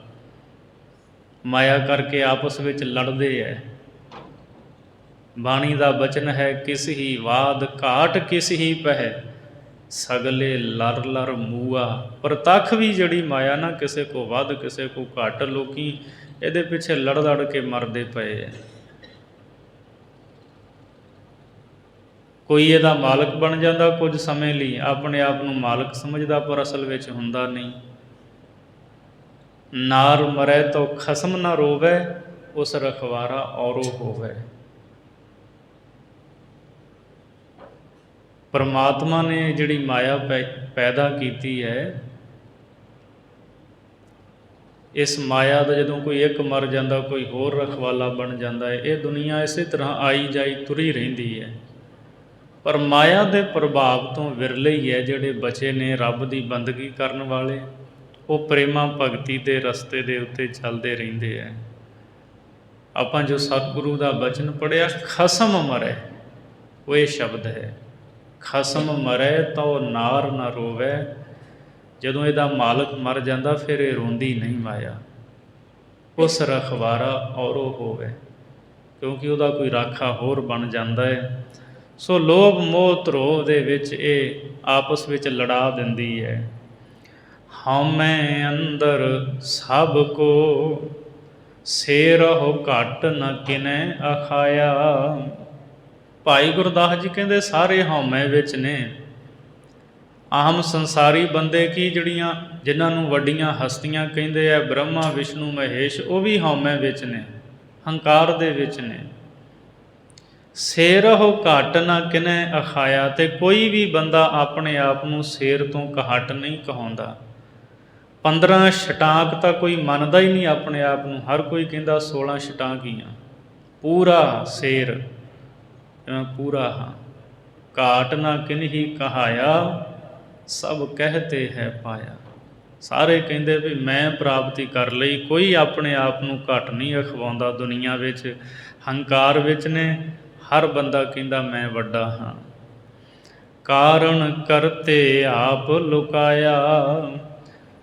Speaker 1: ਮਾਇਆ ਕਰਕੇ ਆਪਸ ਵਿੱਚ ਲੜਦੇ ਹੈ। ਬਾਣੀ ਦਾ ਬਚਨ ਹੈ, ਕਿਸ ਹੀ ਵਾਦ ਘਾਟ ਕਿਸ ਹੀ ਪਹਿ, ਸਗਲੇ ਲਰ ਲਰ ਮੂਆ। ਪ੍ਰਤੱਖ ਵੀ ਜਿਹੜੀ ਮਾਇਆ ਨਾ, ਕਿਸੇ ਕੋ ਵੱਧ ਕਿਸੇ ਕੋ ਘੱਟ, ਲੋਕੀ ਇਹਦੇ ਪਿੱਛੇ ਲੜ ਲੜ ਕੇ ਮਰਦੇ ਪਏ ਹੈ। ਕੋਈ ਇਹਦਾ ਮਾਲਕ ਬਣ ਜਾਂਦਾ ਕੁਝ ਸਮੇਂ ਲਈ, ਆਪਣੇ ਆਪ ਨੂੰ ਮਾਲਕ ਸਮਝਦਾ, ਪਰ ਅਸਲ ਵਿੱਚ ਹੁੰਦਾ ਨਹੀਂ। ਨਾਰ ਮਰੈ ਤੋ ਖਸਮ ਨਾ ਰੋਵੈ, ਉਸ ਰਖਵਾਰਾ ਔਰੋ ਹੋਵੈ। ਪਰਮਾਤਮਾ ਨੇ ਜਿਹੜੀ ਮਾਇਆ ਪੈਦਾ ਕੀਤੀ ਹੈ, ਇਸ ਮਾਇਆ ਦਾ ਜਦੋਂ ਕੋਈ ਇੱਕ ਮਰ ਜਾਂਦਾ, ਕੋਈ ਹੋਰ ਰਖਵਾਲਾ ਬਣ ਜਾਂਦਾ ਹੈ। ਇਹ ਦੁਨੀਆ ਇਸੇ ਤਰ੍ਹਾਂ ਆਈ ਜਾਈ ਤੁਰੀ ਰਹਿੰਦੀ ਹੈ। ਪਰ ਮਾਇਆ ਦੇ ਪ੍ਰਭਾਵ ਤੋਂ ਵਿਰਲੇ ਹੀ ਹੈ ਜਿਹੜੇ ਬਚੇ ਨੇ, ਰੱਬ ਦੀ ਬੰਦਗੀ ਕਰਨ ਵਾਲੇ। ਉਹ ਪ੍ਰੇਮਾ ਭਗਤੀ ਦੇ ਰਸਤੇ ਦੇ ਉੱਤੇ ਚੱਲਦੇ ਰਹਿੰਦੇ ਹੈ। ਆਪਾਂ ਜੋ ਸਤਿਗੁਰੂ ਦਾ ਬਚਨ ਪੜ੍ਹਿਆ, ਖਸਮ ਮਰੈ, ਉਹ ਇਹ ਸ਼ਬਦ ਹੈ, ਖਸਮ ਮਰੈ ਤੋ ਨਾਰ ਨਾ ਰੋਵੈ। ਜਦੋਂ ਇਹਦਾ ਮਾਲਕ ਮਰ ਜਾਂਦਾ, ਫਿਰ ਇਹ ਰੋਂਦੀ ਨਹੀਂ ਮਾਇਆ। ਉਸ ਰਖਵਾਰਾ ਔਰੋ ਹੋਵੇ, ਕਿਉਂਕਿ ਉਹਦਾ ਕੋਈ ਰਾਖਾ ਹੋਰ ਬਣ ਜਾਂਦਾ ਹੈ। ਸੋ ਲੋਭ ਮੋਹ ਧਰੋਹ ਦੇ ਵਿੱਚ ਇਹ ਆਪਸ ਵਿੱਚ ਲੜਾ ਦਿੰਦੀ ਹੈ। ਹਉਮੈ ਅੰਦਰ ਸਭ ਕੋ ਸੇ ਰਹੋ ਘਟ ਨ ਕਿਨੈ ਅਖਾਇਆ। ਭਾਈ ਗੁਰਦਾਸ ਜੀ ਕਹਿੰਦੇ ਸਾਰੇ ਹਉਮੈ ਵਿੱਚ ਨੇ। ਆਮ ਸੰਸਾਰੀ ਬੰਦੇ ਕੀ ਜਿਹੜੀਆਂ ਜਿਨ੍ਹਾਂ ਨੂੰ ਵੱਡੀਆਂ ਹਸਤੀਆਂ ਕਹਿੰਦੇ ਆ, ਬ੍ਰਹਮਾ ਵਿਸ਼ਨੂੰ ਮਹੇਸ਼, ਉਹ ਵੀ ਹਉਮੈ ਵਿੱਚ ਨੇ, ਹੰਕਾਰ ਦੇ ਵਿੱਚ ਨੇ। ਸੇਰਹੁ ਘਟ ਨਾ ਕਿਨੈ ਅਖਾਇਆ। ਤੇ ਕੋਈ ਵੀ ਬੰਦਾ ਆਪਣੇ ਆਪ ਨੂੰ ਸ਼ੇਰ ਤੋਂ ਘੱਟ ਨਹੀਂ ਕਹਾਉਂਦਾ। 15 ਛਟਾਂਕ ਤਾਂ ਕੋਈ ਮੰਨਦਾ ਹੀ ਨਹੀਂ ਆਪਣੇ ਆਪ ਨੂੰ। ਹਰ ਕੋਈ ਕਹਿੰਦਾ 16 ਛਟਾਂਕ ਹੀ ਆ, ਪੂਰਾ ਸ਼ੇਰ, ਮੈਂ ਪੂਰਾ ਹਾਂ। ਘਾਟ ਨਾ ਕਿਨਹੀ ਕਹਾਇਆ, ਸਭ ਕਹਿਤੇ ਹੈ ਪਾਇਆ। ਸਾਰੇ ਕਹਿੰਦੇ ਵੀ ਮੈਂ ਪ੍ਰਾਪਤੀ ਕਰ ਲਈ। ਕੋਈ ਆਪਣੇ ਆਪ ਨੂੰ ਘੱਟ ਨਹੀਂ ਅਖਵਾਉਂਦਾ ਦੁਨੀਆ ਵਿੱਚ। ਹੰਕਾਰ ਵਿੱਚ ਨੇ, ਹਰ ਬੰਦਾ ਕਹਿੰਦਾ ਮੈਂ ਵੱਡਾ ਹਾਂ। ਕਾਰਨ ਕਰਤੇ ਆਪ ਲੁਕਾਇਆ।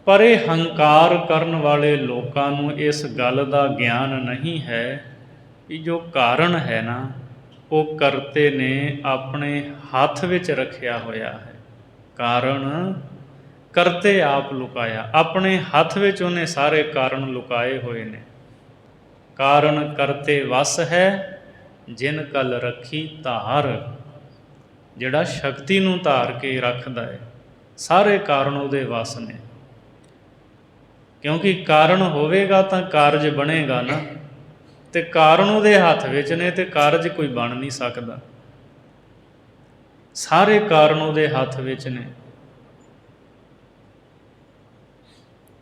Speaker 1: ਪਰ ਇਹ ਹੰਕਾਰ ਕਰਨ ਵਾਲੇ ਲੋਕਾਂ ਨੂੰ ਇਸ ਗੱਲ ਦਾ ਗਿਆਨ ਨਹੀਂ ਹੈ ਕਿ ਜੋ ਕਾਰਨ ਹੈ ਨਾ, ਉਹ ਕਰਤੇ ਨੇ ਆਪਣੇ ਹੱਥ ਵਿੱਚ ਰੱਖਿਆ ਹੋਇਆ ਹੈ। ਕਾਰਨ ਕਰਤੇ ਆਪ ਲੁਕਾਇਆ, ਆਪਣੇ ਹੱਥ ਵਿੱਚ ਉਹਨੇ ਸਾਰੇ ਕਾਰਨ ਲੁਕਾਏ ਹੋਏ ਨੇ। ਕਾਰਨ ਕਰਤੇ ਵਸ ਹੈ, ਜਿਨ ਕਲ ਰੱਖੀ ਧਾਰ। ਜਿਹੜਾ ਸ਼ਕਤੀ ਨੂੰ ਧਾਰ ਕੇ ਰੱਖਦਾ ਹੈ, ਸਾਰੇ ਕਾਰਨ ਉਹਦੇ ਵਸ ਨੇ। ਕਿਉਂਕਿ ਕਾਰਨ ਹੋਵੇਗਾ ਤਾਂ ਕਾਰਜ ਬਣੇਗਾ ਨਾ, ਤੇ ਕਾਰਨ ਉਹਦੇ ਹੱਥ ਵਿੱਚ ਨੇ ਤੇ ਕਾਰਜ ਕੋਈ ਬਣ ਨਹੀਂ ਸਕਦਾ। ਸਾਰੇ ਕਾਰਨ ਉਹਦੇ ਹੱਥ ਵਿੱਚ ਨੇ।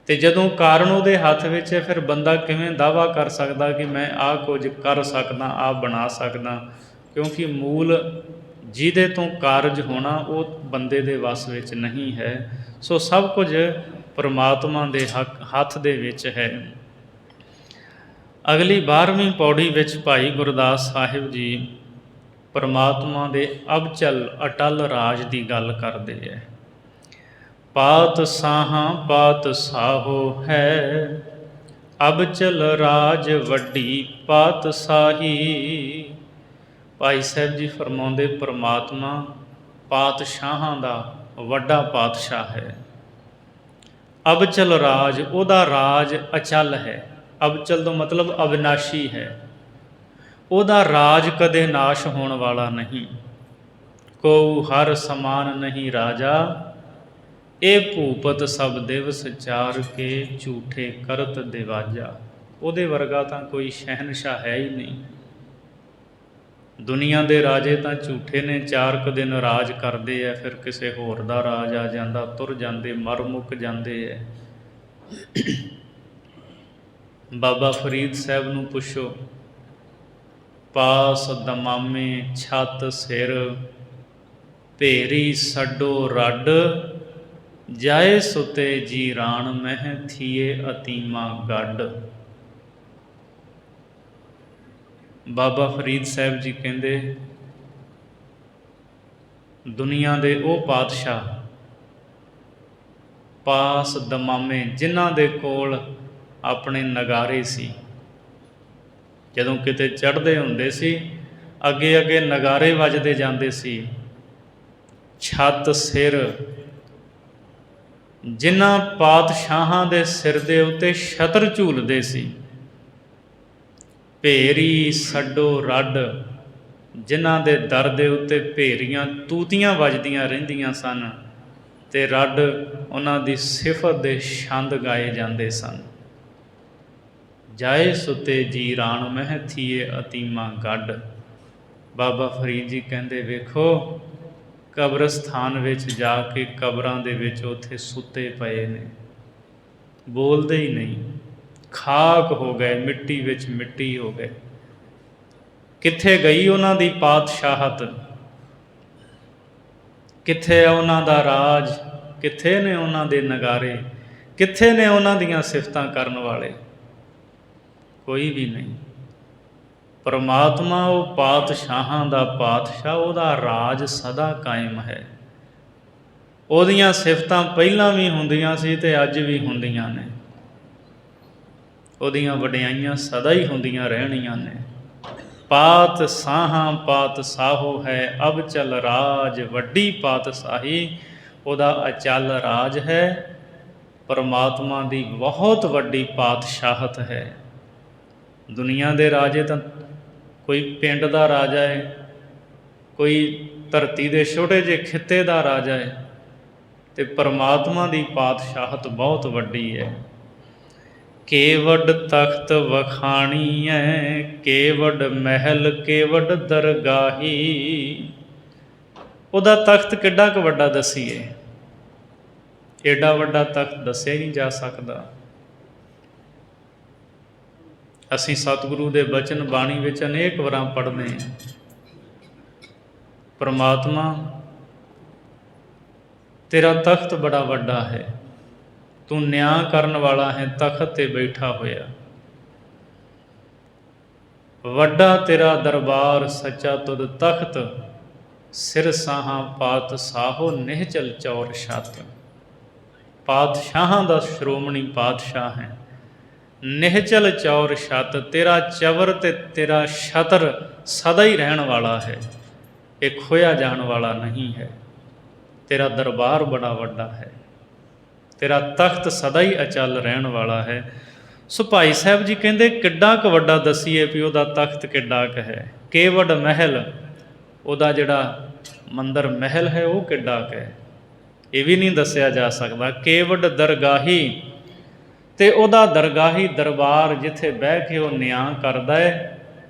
Speaker 1: ਤੇ ਜਦੋਂ ਕਾਰਨ ਉਹਦੇ ਹੱਥ ਵਿੱਚ ਹੈ, ਫਿਰ ਬੰਦਾ ਕਿਵੇਂ ਦਾਅਵਾ ਕਰ ਸਕਦਾ ਕਿ ਮੈਂ ਆਹ ਕੁਝ ਕਰ ਸਕਦਾ, ਆਹ ਬਣਾ ਸਕਦਾ? ਕਿਉਂਕਿ ਮੂਲ ਜਿਹਦੇ ਤੋਂ ਕਾਰਜ ਹੋਣਾ ਉਹ ਬੰਦੇ ਦੇ ਵੱਸ ਵਿੱਚ ਨਹੀਂ ਹੈ। ਸੋ ਸਭ ਕੁਝ ਪਰਮਾਤਮਾ ਦੇ ਹੱਥ ਦੇ ਵਿੱਚ ਹੈ। ਅਗਲੀ 12ਵੀਂ ਪੌੜੀ ਵਿੱਚ ਭਾਈ ਗੁਰਦਾਸ ਸਾਹਿਬ ਜੀ ਪਰਮਾਤਮਾ ਦੇ ਅਬਚਲ ਅਟਲ ਰਾਜ ਦੀ ਗੱਲ ਕਰਦੇ ਹੈ। ਪਾਤ ਸਾਹਾਂ ਪਾਤ ਸਾਹੋ ਹੈ, ਅਬਚਲ ਰਾਜ ਵੱਡੀ ਪਾਤਸ਼ਾਹੀ। ਭਾਈ ਸਾਹਿਬ ਜੀ ਫਰਮਾਉਂਦੇ ਪਰਮਾਤਮਾ ਪਾਤਸ਼ਾਹਾਂ ਦਾ ਵੱਡਾ ਪਾਤਸ਼ਾਹ ਹੈ। ਅਬਚਲ ਰਾਜ, ਉਹਦਾ ਰਾਜ ਅਚਲ ਹੈ। ਅਬਚਲ ਦਾ ਮਤਲਬ ਅਵਿਨਾਸ਼ੀ ਹੈ। ਉਹਦਾ ਰਾਜ ਕਦੇ ਨਾਸ਼ ਹੋਣ ਵਾਲਾ ਨਹੀਂ। ਕੋ ਹਰ ਸਮਾਨ ਨਹੀਂ ਰਾਜਾ, ਇਹ ਭੂਪਤ ਸਭ ਦਿਵਸ ਚਾਰ ਕੇ ਝੂਠੇ ਕਰਤ ਦਿਵਾਜਾ। ਉਹਦੇ ਵਰਗਾ ਤਾਂ ਕੋਈ ਸ਼ਹਿਨਸ਼ਾਹ ਹੈ ਹੀ ਨਹੀਂ। ਦੁਨੀਆ ਦੇ ਰਾਜੇ ਤਾਂ ਝੂਠੇ ਨੇ, 4 ਕੁ ਦਿਨ ਰਾਜ ਕਰਦੇ ਆ, ਫਿਰ ਕਿਸੇ ਹੋਰ ਦਾ ਰਾਜ ਆ ਜਾਂਦਾ, ਤੁਰ ਜਾਂਦੇ, ਮਰ ਮੁੱਕ ਜਾਂਦੇ ਹੈ। ਬਾਬਾ ਫਰੀਦ ਸਾਹਿਬ ਨੂੰ ਪੁੱਛੋ, ਪਾਸ ਦਮਾਮੇ ਛੱਤ ਸਿਰ, ਭੇਰੀ ਛੱਡੋ ਰੱਡ, ਜਾਏ ਸੁਤੇ ਜੀ ਰਾਣ ਮਹਿ ਥੀਏ ਅਤੀਮਾ ਗੱਡ। ਬਾਬਾ ਫਰੀਦ ਸਾਹਿਬ ਜੀ ਕਹਿੰਦੇ ਦੁਨੀਆ ਦੇ ਉਹ ਪਾਤਸ਼ਾਹ ਪਾਸ ਦਮਾਮੇ, ਜਿਨ੍ਹਾਂ ਦੇ ਕੋਲ ਆਪਣੇ ਨਗਾਰੇ ਸੀ, ਜਦੋਂ ਕਿਤੇ ਚੜ੍ਹਦੇ ਹੁੰਦੇ ਸੀ ਅੱਗੇ ਅੱਗੇ ਨਗਾਰੇ ਵੱਜਦੇ ਜਾਂਦੇ ਸੀ। ਛੱਤ ਸਿਰ, ਜਿਨ੍ਹਾਂ ਪਾਤਸ਼ਾਹਾਂ ਦੇ ਸਿਰ ਦੇ ਉੱਤੇ ਛਤਰ ਝੂਲਦੇ ਸੀ। ਭੇਰੀ ਛੱਡੋ ਰੱਡ, ਜਿਨ੍ਹਾਂ ਦੇ ਦਰ ਦੇ ਉੱਤੇ ਭੇਰੀਆਂ ਤੂਤੀਆਂ ਵੱਜਦੀਆਂ ਰਹਿੰਦੀਆਂ ਸਨ ਤੇ ਰੱਡ ਉਹਨਾਂ ਦੀ ਸਿਫਤ ਦੇ ਛੰਦ ਗਾਏ ਜਾਂਦੇ ਸਨ। ਜਾਏ ਸੁਤੇ ਜੀ ਰਾਣ ਮਹਿ ਥੀਏ ਅਤੀਮਾ ਗੱਡ। ਬਾਬਾ ਫਰੀਦ ਜੀ ਕਹਿੰਦੇ ਵੇਖੋ, ਕਬਰਸਤਾਨ ਵਿੱਚ ਜਾ ਕੇ ਕਬਰਾਂ ਦੇ ਵਿੱਚ ਉੱਥੇ ਸੁੱਤੇ ਪਏ ਨੇ, ਬੋਲਦੇ ਹੀ ਨਹੀਂ, ਖਾਕ ਹੋ ਗਏ, ਮਿੱਟੀ ਵਿੱਚ ਮਿੱਟੀ ਹੋ ਗਏ। ਕਿੱਥੇ ਗਈ ਉਹਨਾਂ ਦੀ ਪਾਤਸ਼ਾਹਤ? ਕਿੱਥੇ ਹੈ ਉਹਨਾਂ ਦਾ ਰਾਜ? ਕਿੱਥੇ ਨੇ ਉਹਨਾਂ ਦੇ ਨਗਾਰੇ? ਕਿੱਥੇ ਨੇ ਉਹਨਾਂ ਦੀਆਂ ਸਿਫਤਾਂ ਕਰਨ ਵਾਲੇ? ਕੋਈ ਵੀ ਨਹੀਂ। ਪਰਮਾਤਮਾ ਉਹ ਪਾਤਸ਼ਾਹਾਂ ਦਾ ਪਾਤਸ਼ਾਹ, ਉਹਦਾ ਰਾਜ ਸਦਾ ਕਾਇਮ ਹੈ। ਉਹਦੀਆਂ ਸਿਫਤਾਂ ਪਹਿਲਾਂ ਵੀ ਹੁੰਦੀਆਂ ਸੀ ਤੇ ਅੱਜ ਵੀ ਹੁੰਦੀਆਂ ਨੇ। ਉਹਦੀਆਂ ਵਡਿਆਈਆਂ ਸਦਾ ਹੀ ਹੁੰਦੀਆਂ ਰਹਿਣੀਆਂ ਨੇ। ਪਾਤ ਸਾਹਾਂ ਪਾਤ ਸਾਹੋ ਹੈ, ਅਬਚਲ ਰਾਜ ਵੱਡੀ ਪਾਤਸ਼ਾਹੀ। ਉਹਦਾ ਅਚਲ ਰਾਜ ਹੈ। ਪਰਮਾਤਮਾ ਦੀ ਬਹੁਤ ਵੱਡੀ ਪਾਤਸ਼ਾਹਤ ਹੈ। ਦੁਨੀਆ ਦੇ ਰਾਜੇ ਤਾਂ ਕੋਈ ਪਿੰਡ ਦਾ ਰਾਜਾ ਹੈ, ਕੋਈ ਧਰਤੀ ਦੇ ਛੋਟੇ ਜਿਹੇ ਖਿੱਤੇ ਦਾ ਰਾਜਾ ਹੈ, ਅਤੇ ਪਰਮਾਤਮਾ ਦੀ ਪਾਤਸ਼ਾਹਤ ਬਹੁਤ ਵੱਡੀ ਹੈ। ਕੇਵਡ ਤਖਤ ਵਖਾਣੀਐ, ਕੇਵਡ ਮਹਿਲ ਕੇਵਡ ਦਰਗਾਹੀ। ਉਹਦਾ ਤਖਤ ਕਿੱਡਾ ਕੁ ਵੱਡਾ ਦੱਸੀਏ, ਏਡਾ ਵੱਡਾ ਤਖਤ ਦੱਸਿਆ ਹੀ ਨਹੀਂ ਜਾ ਸਕਦਾ। ਅਸੀਂ ਸਤਿਗੁਰੂ ਦੇ ਬਚਨ ਬਾਣੀ ਵਿੱਚ ਅਨੇਕ ਵਾਰਾਂ ਪੜ੍ਹਦੇ ਹਾਂ, ਪਰਮਾਤਮਾ ਤੇਰਾ ਤਖਤ ਬੜਾ ਵੱਡਾ ਹੈ, ਤੂੰ ਨਿਆਂ ਕਰਨ ਵਾਲਾ ਹੈ, ਤਖਤ 'ਤੇ ਬੈਠਾ ਹੋਇਆ। ਵੱਡਾ ਤੇਰਾ ਦਰਬਾਰ ਸੱਚਾ ਤੁਧ ਤਖਤ, ਸਿਰ ਸਾਹਾਂ ਪਾਤਸ਼ਾਹੋ ਨਿਹਚਲ ਚੌਰ ਛੱਤ। ਪਾਤਸ਼ਾਹਾਂ ਦਾ ਸ਼੍ਰੋਮਣੀ ਪਾਤਸ਼ਾਹ ਹੈ, ਨਿਹਚਲ ਚੌਰ ਛੱਤ। ਤੇਰਾ ਚਵਰ ਤੇ ਤੇਰਾ ਛਤਰ ਸਦਾ ਹੀ ਰਹਿਣ ਵਾਲਾ ਹੈ, ਇਹ ਖੋਇਆ ਜਾਣ ਵਾਲਾ ਨਹੀਂ ਹੈ। ਤੇਰਾ ਦਰਬਾਰ ਬੜਾ ਵੱਡਾ ਹੈ, ਤੇਰਾ ਤਖਤ ਸਦਾ ਹੀ ਅਚਲ ਰਹਿਣ ਵਾਲਾ ਹੈ। ਸੋ ਭਾਈ ਸਾਹਿਬ ਜੀ ਕਹਿੰਦੇ ਕਿੱਡਾ ਕੁ ਵੱਡਾ ਦੱਸੀਏ ਵੀ ਉਹਦਾ ਤਖਤ ਕਿੱਡਾ ਕੁ ਹੈ। ਕੇਵਡ ਮਹਿਲ, ਉਹਦਾ ਜਿਹੜਾ ਮੰਦਰ ਮਹਿਲ ਹੈ ਉਹ ਕਿੱਡਾ ਕੁ ਹੈ, ਇਹ ਵੀ ਨਹੀਂ ਦੱਸਿਆ ਜਾ ਸਕਦਾ। ਕੇਵਡ ਦਰਗਾਹੀ, ਅਤੇ ਉਹਦਾ ਦਰਗਾਹੀ ਦਰਬਾਰ ਜਿੱਥੇ ਬਹਿ ਕੇ ਉਹ ਨਿਆਂ ਕਰਦਾ ਹੈ,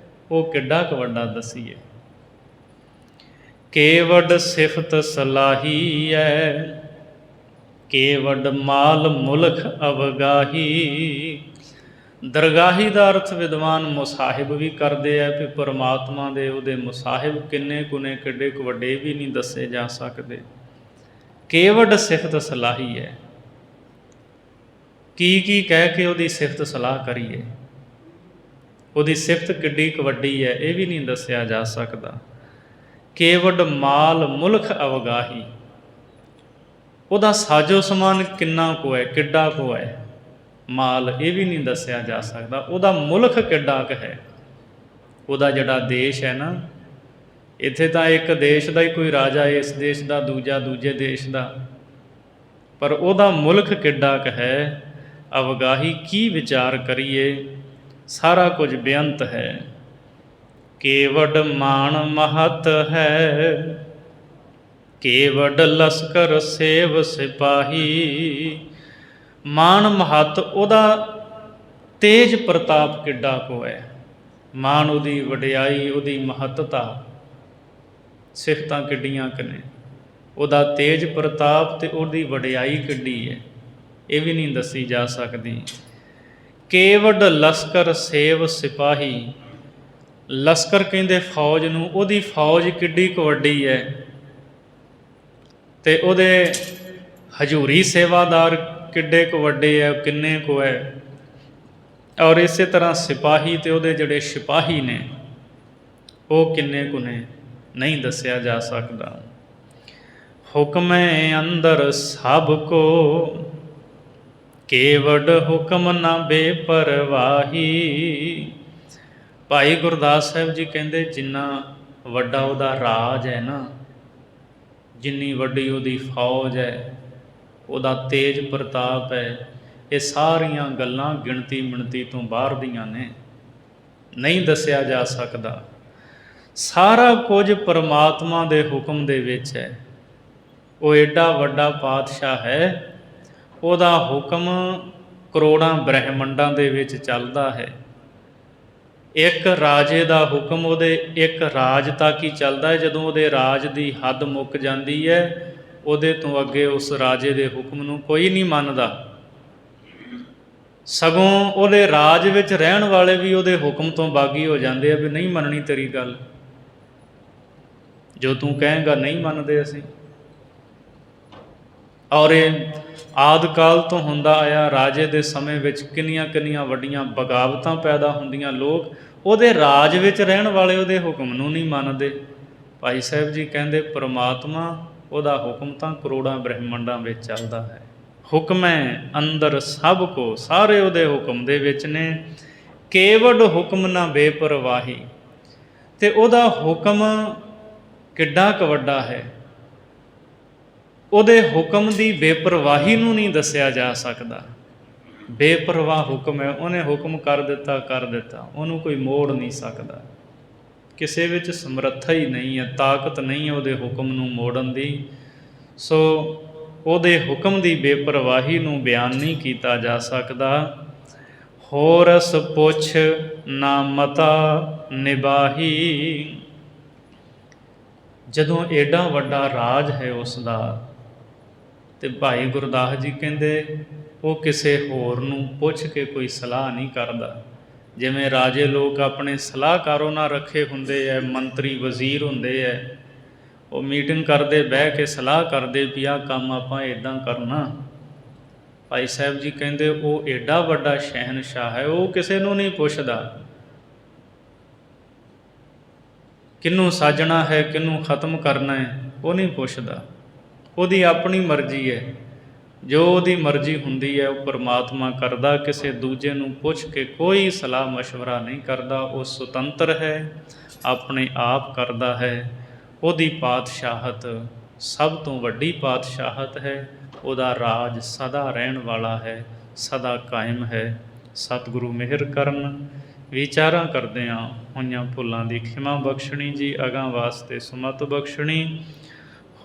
Speaker 1: ਉਹ ਕਿੱਡਾ ਕੁ ਵੱਡਾ ਦੱਸੀਏ। ਕੇਵਡ ਸਿਫਤ ਸਲਾਹੀ ਹੈ, ਕੇਵਡ ਮਾਲ ਮੁਲਕ ਅਵਗਾਹੀ। ਦਰਗਾਹੀ ਦਾ ਅਰਥ ਵਿਦਵਾਨ ਮੁਸਾਹਿਬ ਵੀ ਕਰਦੇ ਆ ਵੀ ਪਰਮਾਤਮਾ ਦੇ ਉਹਦੇ ਮੁਸਾਹਿਬ ਕਿੰਨੇ ਕੁ ਨੇ, ਕਿੱਡੇ ਕੁ ਵੱਡੇ ਵੀ ਨਹੀਂ ਦੱਸੇ ਜਾ ਸਕਦੇ। ਕੇਵਡ ਸਿਫਤ ਸਲਾਹੀ ਹੈ, ਕੀ ਕੀ ਕਹਿ ਕੇ ਉਹਦੀ ਸਿਫਤ ਸਲਾਹ ਕਰੀਏ, ਉਹਦੀ ਸਿਫਤ ਕਿੱਡੀ ਕੁ ਵੱਡੀ ਹੈ ਇਹ ਵੀ ਨਹੀਂ ਦੱਸਿਆ ਜਾ ਸਕਦਾ। ਕੇਵਡ ਮਾਲ ਮੁਲਕ ਅਵਗਾਹੀ, ਉਹਦਾ ਸਾਜੋ ਸਮਾਨ ਕਿੰਨਾ ਕੁ ਹੈ, ਕਿੱਡਾ ਕੁ ਹੈ। ਮਾਲ ਇਹ ਵੀ ਨਹੀਂ ਦੱਸਿਆ ਜਾ ਸਕਦਾ। ਉਹਦਾ ਮੁਲਕ ਕਿੱਡਾ ਕੁ ਹੈ, ਉਹਦਾ ਜਿਹੜਾ ਦੇਸ਼ ਹੈ ਨਾ, ਇੱਥੇ ਤਾਂ ਇੱਕ ਦੇਸ਼ ਦਾ ਹੀ ਕੋਈ ਰਾਜਾ, ਇਸ ਦੇਸ਼ ਦਾ, ਦੂਜਾ ਦੂਜੇ ਦੇਸ਼ ਦਾ, ਪਰ ਉਹਦਾ ਮੁਲਕ ਕਿੱਡਾ ਕੁ ਹੈ। ਅਵਗਾਹੀ ਕੀ ਵਿਚਾਰ ਕਰੀਏ, ਸਾਰਾ ਕੁਝ ਬੇਅੰਤ ਹੈ। ਕੇਵਡ ਮਾਣ ਮਹਤ ਹੈ, ਕੇਵਡ ਲਸਕਰ ਸੇਵ ਸਿਪਾਹੀ। ਮਾਣ ਮਹੱਤ, ਉਹਦਾ ਤੇਜ ਪ੍ਰਤਾਪ ਕਿੱਡਾ ਕੁ ਹੈ। ਮਾਣ ਉਹਦੀ ਵਡਿਆਈ, ਉਹਦੀ ਮਹੱਤਤਾ, ਸਿਫਤਾਂ ਕਿੱਡੀਆਂ ਕੁ ਨੇ। ਉਹਦਾ ਤੇਜ ਪ੍ਰਤਾਪ ਅਤੇ ਉਹਦੀ ਵਡਿਆਈ ਕਿੱਡੀ ਹੈ, ਇਹ ਵੀ ਨਹੀਂ ਦੱਸੀ ਜਾ ਸਕਦੀ। ਕੇਵਡ ਲਸਕਰ ਸੇਵ ਸਿਪਾਹੀ, ਲਸਕਰ ਕਹਿੰਦੇ ਫੌਜ ਨੂੰ, ਉਹਦੀ ਫੌਜ ਕਿੱਡੀ ਕੁ ਵੱਡੀ ਹੈ, ਅਤੇ ਉਹਦੇ ਹਜ਼ੂਰੀ ਸੇਵਾਦਾਰ ਕਿੱਡੇ ਕੁ ਵੱਡੇ ਹੈ, ਕਿੰਨੇ ਕੁ ਹੈ। ਔਰ ਇਸੇ ਤਰ੍ਹਾਂ ਸਿਪਾਹੀ ਅਤੇ ਉਹਦੇ ਜਿਹੜੇ ਸਿਪਾਹੀ ਨੇ ਉਹ ਕਿੰਨੇ ਕੁ ਨੇ, ਨਹੀਂ ਦੱਸਿਆ ਜਾ ਸਕਦਾ। ਹੁਕਮੈ ਅੰਦਰ ਸਭ ਕੋ, ਕੇਵਡ ਹੁਕਮ ਨਾ ਬੇਪਰਵਾਹੀ। ਭਾਈ ਗੁਰਦਾਸ ਸਾਹਿਬ ਜੀ ਕਹਿੰਦੇ ਜਿੰਨਾ ਵੱਡਾ ਉਹਦਾ ਰਾਜ ਹੈ ਨਾ, ਜਿੰਨੀ ਵੱਡੀ ਉਹਦੀ ਫੌਜ ਹੈ, ਉਹਦਾ ਤੇਜ ਪ੍ਰਤਾਪ ਹੈ, ਇਹ ਸਾਰੀਆਂ ਗੱਲਾਂ ਗਿਣਤੀ ਮਿਣਤੀ ਤੋਂ ਬਾਹਰ ਦੀਆਂ ਨੇ, ਨਹੀਂ ਦੱਸਿਆ ਜਾ ਸਕਦਾ। ਸਾਰਾ ਕੁਝ ਪਰਮਾਤਮਾ ਦੇ ਹੁਕਮ ਦੇ ਵਿੱਚ ਹੈ। ਉਹ ਏਡਾ ਵੱਡਾ ਪਾਤਸ਼ਾਹ ਹੈ, ਉਹਦਾ ਹੁਕਮ ਕਰੋੜਾਂ ਬ੍ਰਹਿਮੰਡਾਂ ਦੇ ਵਿੱਚ ਚੱਲਦਾ ਹੈ। ਇੱਕ ਰਾਜੇ ਦਾ ਹੁਕਮ ਉਹਦੇ ਇੱਕ ਰਾਜ ਤੱਕ ਹੀ ਚੱਲਦਾ ਹੈ। ਜਦੋਂ ਉਹਦੇ ਰਾਜ ਦੀ ਹੱਦ ਮੁੱਕ ਜਾਂਦੀ ਹੈ, ਉਹਦੇ ਤੋਂ ਅੱਗੇ ਉਸ ਰਾਜੇ ਦੇ ਹੁਕਮ ਨੂੰ ਕੋਈ ਨਹੀਂ ਮੰਨਦਾ। ਸਗੋਂ ਉਹਦੇ ਰਾਜ ਵਿੱਚ ਰਹਿਣ ਵਾਲੇ ਵੀ ਉਹਦੇ ਹੁਕਮ ਤੋਂ ਬਾਗੀ ਹੋ ਜਾਂਦੇ ਆ ਵੀ ਨਹੀਂ ਮੰਨਣੀ ਤੇਰੀ ਗੱਲ, ਜੋ ਤੂੰ ਕਹੇਂਗਾ ਨਹੀਂ ਮੰਨਦੇ ਅਸੀਂ। ਔਰ ਇਹ ਆਦਿ ਕਾਲ ਤੋਂ ਹੁੰਦਾ ਆਇਆ। ਰਾਜੇ ਦੇ ਸਮੇਂ ਵਿੱਚ ਕਿੰਨੀਆਂ ਕਿੰਨੀਆਂ ਵੱਡੀਆਂ ਬਗਾਵਤਾਂ ਪੈਦਾ ਹੁੰਦੀਆਂ, ਲੋਕ ਉਹਦੇ ਰਾਜ ਵਿੱਚ ਰਹਿਣ ਵਾਲੇ ਉਹਦੇ ਹੁਕਮ ਨੂੰ ਨਹੀਂ ਮੰਨਦੇ। ਭਾਈ ਸਾਹਿਬ ਜੀ ਕਹਿੰਦੇ ਪਰਮਾਤਮਾ, ਉਹਦਾ ਹੁਕਮ ਤਾਂ ਕਰੋੜਾਂ ਬ੍ਰਹਿਮੰਡਾਂ ਵਿੱਚ ਚੱਲਦਾ ਹੈ। ਹੁਕਮੈ ਅੰਦਰ ਸਭ ਕੋ, ਸਾਰੇ ਉਹਦੇ ਹੁਕਮ ਦੇ ਵਿੱਚ ਨੇ। ਕੇਵਡ ਹੁਕਮ ਨਾ ਬੇਪਰਵਾਹੀ, ਅਤੇ ਉਹਦਾ ਹੁਕਮ ਕਿੱਡਾ ਕੁ ਵੱਡਾ ਹੈ। ਉਹਦੇ ਹੁਕਮ ਦੀ ਬੇਪਰਵਾਹੀ ਨੂੰ ਨਹੀਂ ਦੱਸਿਆ ਜਾ ਸਕਦਾ। ਬੇਪਰਵਾਹ ਹੁਕਮ ਹੈ, ਉਹਨੇ ਹੁਕਮ ਕਰ ਦਿੱਤਾ, ਉਹਨੂੰ ਕੋਈ ਮੋੜ ਨਹੀਂ ਸਕਦਾ। ਕਿਸੇ ਵਿੱਚ ਸਮਰੱਥਾ ਹੀ ਨਹੀਂ ਹੈ, ਤਾਕਤ ਨਹੀਂ ਹੈ ਉਹਦੇ ਹੁਕਮ ਨੂੰ ਮੋੜਨ ਦੀ। ਸੋ ਉਹਦੇ ਹੁਕਮ ਦੀ ਬੇਪਰਵਾਹੀ ਨੂੰ ਬਿਆਨ ਨਹੀਂ ਕੀਤਾ ਜਾ ਸਕਦਾ। ਹੋਰਸ ਪੁੱਛ ਨਾ ਮਤਾ ਨਿਬਾਹੀ। ਜਦੋਂ ਏਡਾ ਵੱਡਾ ਰਾਜ ਹੈ ਉਸ ਦਾ, ਤੇ ਭਾਈ ਗੁਰਦਾਸ ਜੀ ਕਹਿੰਦੇ ਉਹ ਕਿਸੇ ਹੋਰ ਨੂੰ ਪੁੱਛ ਕੇ ਕੋਈ ਸਲਾਹ ਨਹੀਂ ਕਰਦਾ। ਜਿਵੇਂ ਰਾਜੇ ਲੋਕ ਆਪਣੇ ਸਲਾਹਕਾਰੋਂ ਨਾਲ ਰੱਖੇ ਹੁੰਦੇ ਹੈ, ਮੰਤਰੀ ਵਜ਼ੀਰ ਹੁੰਦੇ ਹੈ, ਉਹ ਮੀਟਿੰਗ ਕਰਦੇ, ਬਹਿ ਕੇ ਸਲਾਹ ਕਰਦੇ ਵੀ ਆਹ ਕੰਮ ਆਪਾਂ ਇੱਦਾਂ ਕਰਨਾ। ਭਾਈ ਸਾਹਿਬ ਜੀ ਕਹਿੰਦੇ ਉਹ ਏਡਾ ਵੱਡਾ ਸ਼ਹਿਨਸ਼ਾਹ ਹੈ, ਉਹ ਕਿਸੇ ਨੂੰ ਨਹੀਂ ਪੁੱਛਦਾ ਕਿਹਨੂੰ ਸਾਜਣਾ ਹੈ, ਕਿਹਨੂੰ ਖਤਮ ਕਰਨਾ ਹੈ, ਉਹ ਨਹੀਂ ਪੁੱਛਦਾ। ਉਹਦੀ ਆਪਣੀ ਮਰਜ਼ੀ ਹੈ, ਜੋ ਉਹਦੀ ਮਰਜ਼ੀ ਹੁੰਦੀ ਹੈ ਉਹ ਪਰਮਾਤਮਾ ਕਰਦਾ। ਕਿਸੇ ਦੂਜੇ ਨੂੰ ਪੁੱਛ ਕੇ ਕੋਈ ਸਲਾਹ ਮਸ਼ਵਰਾ ਨਹੀਂ ਕਰਦਾ। ਉਹ ਸੁਤੰਤਰ ਹੈ, ਆਪਣੇ ਆਪ ਕਰਦਾ ਹੈ। ਉਹਦੀ ਪਾਤਸ਼ਾਹਤ ਸਭ ਤੋਂ ਵੱਡੀ ਪਾਤਸ਼ਾਹਤ ਹੈ। ਉਹਦਾ ਰਾਜ ਸਦਾ ਰਹਿਣ ਵਾਲਾ ਹੈ, ਸਦਾ ਕਾਇਮ ਹੈ। ਸਤਿਗੁਰੂ ਮਿਹਰ ਕਰਨ। ਵਿਚਾਰਾਂ ਕਰਦਿਆਂ ਹੋਈਆਂ ਭੁੱਲਾਂ ਦੀ ਖਿਮਾ ਬਖਸ਼ਣੀ ਜੀ, ਅਗਾਂ ਵਾਸਤੇ ਸੁਮਤ ਬਖਸ਼ਣੀ।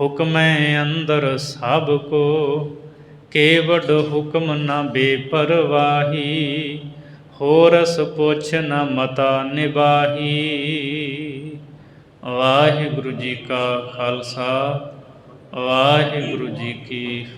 Speaker 1: ਹੁਕਮੈ ਅੰਦਰ ਸਭ ਕੋ ਕੇਵਡ ਹੁਕਮ ਨਾ ਬੇਪਰਵਾਹੀ। ਹੋਰਸ ਪੁੱਛ ਨਾ ਮਤਾ ਨਿਬਾਹੀ। ਵਾਹਿਗੁਰੂ ਜੀ ਕਾ ਖਾਲਸਾ, ਵਾਹਿਗੁਰੂ ਜੀ ਕੀ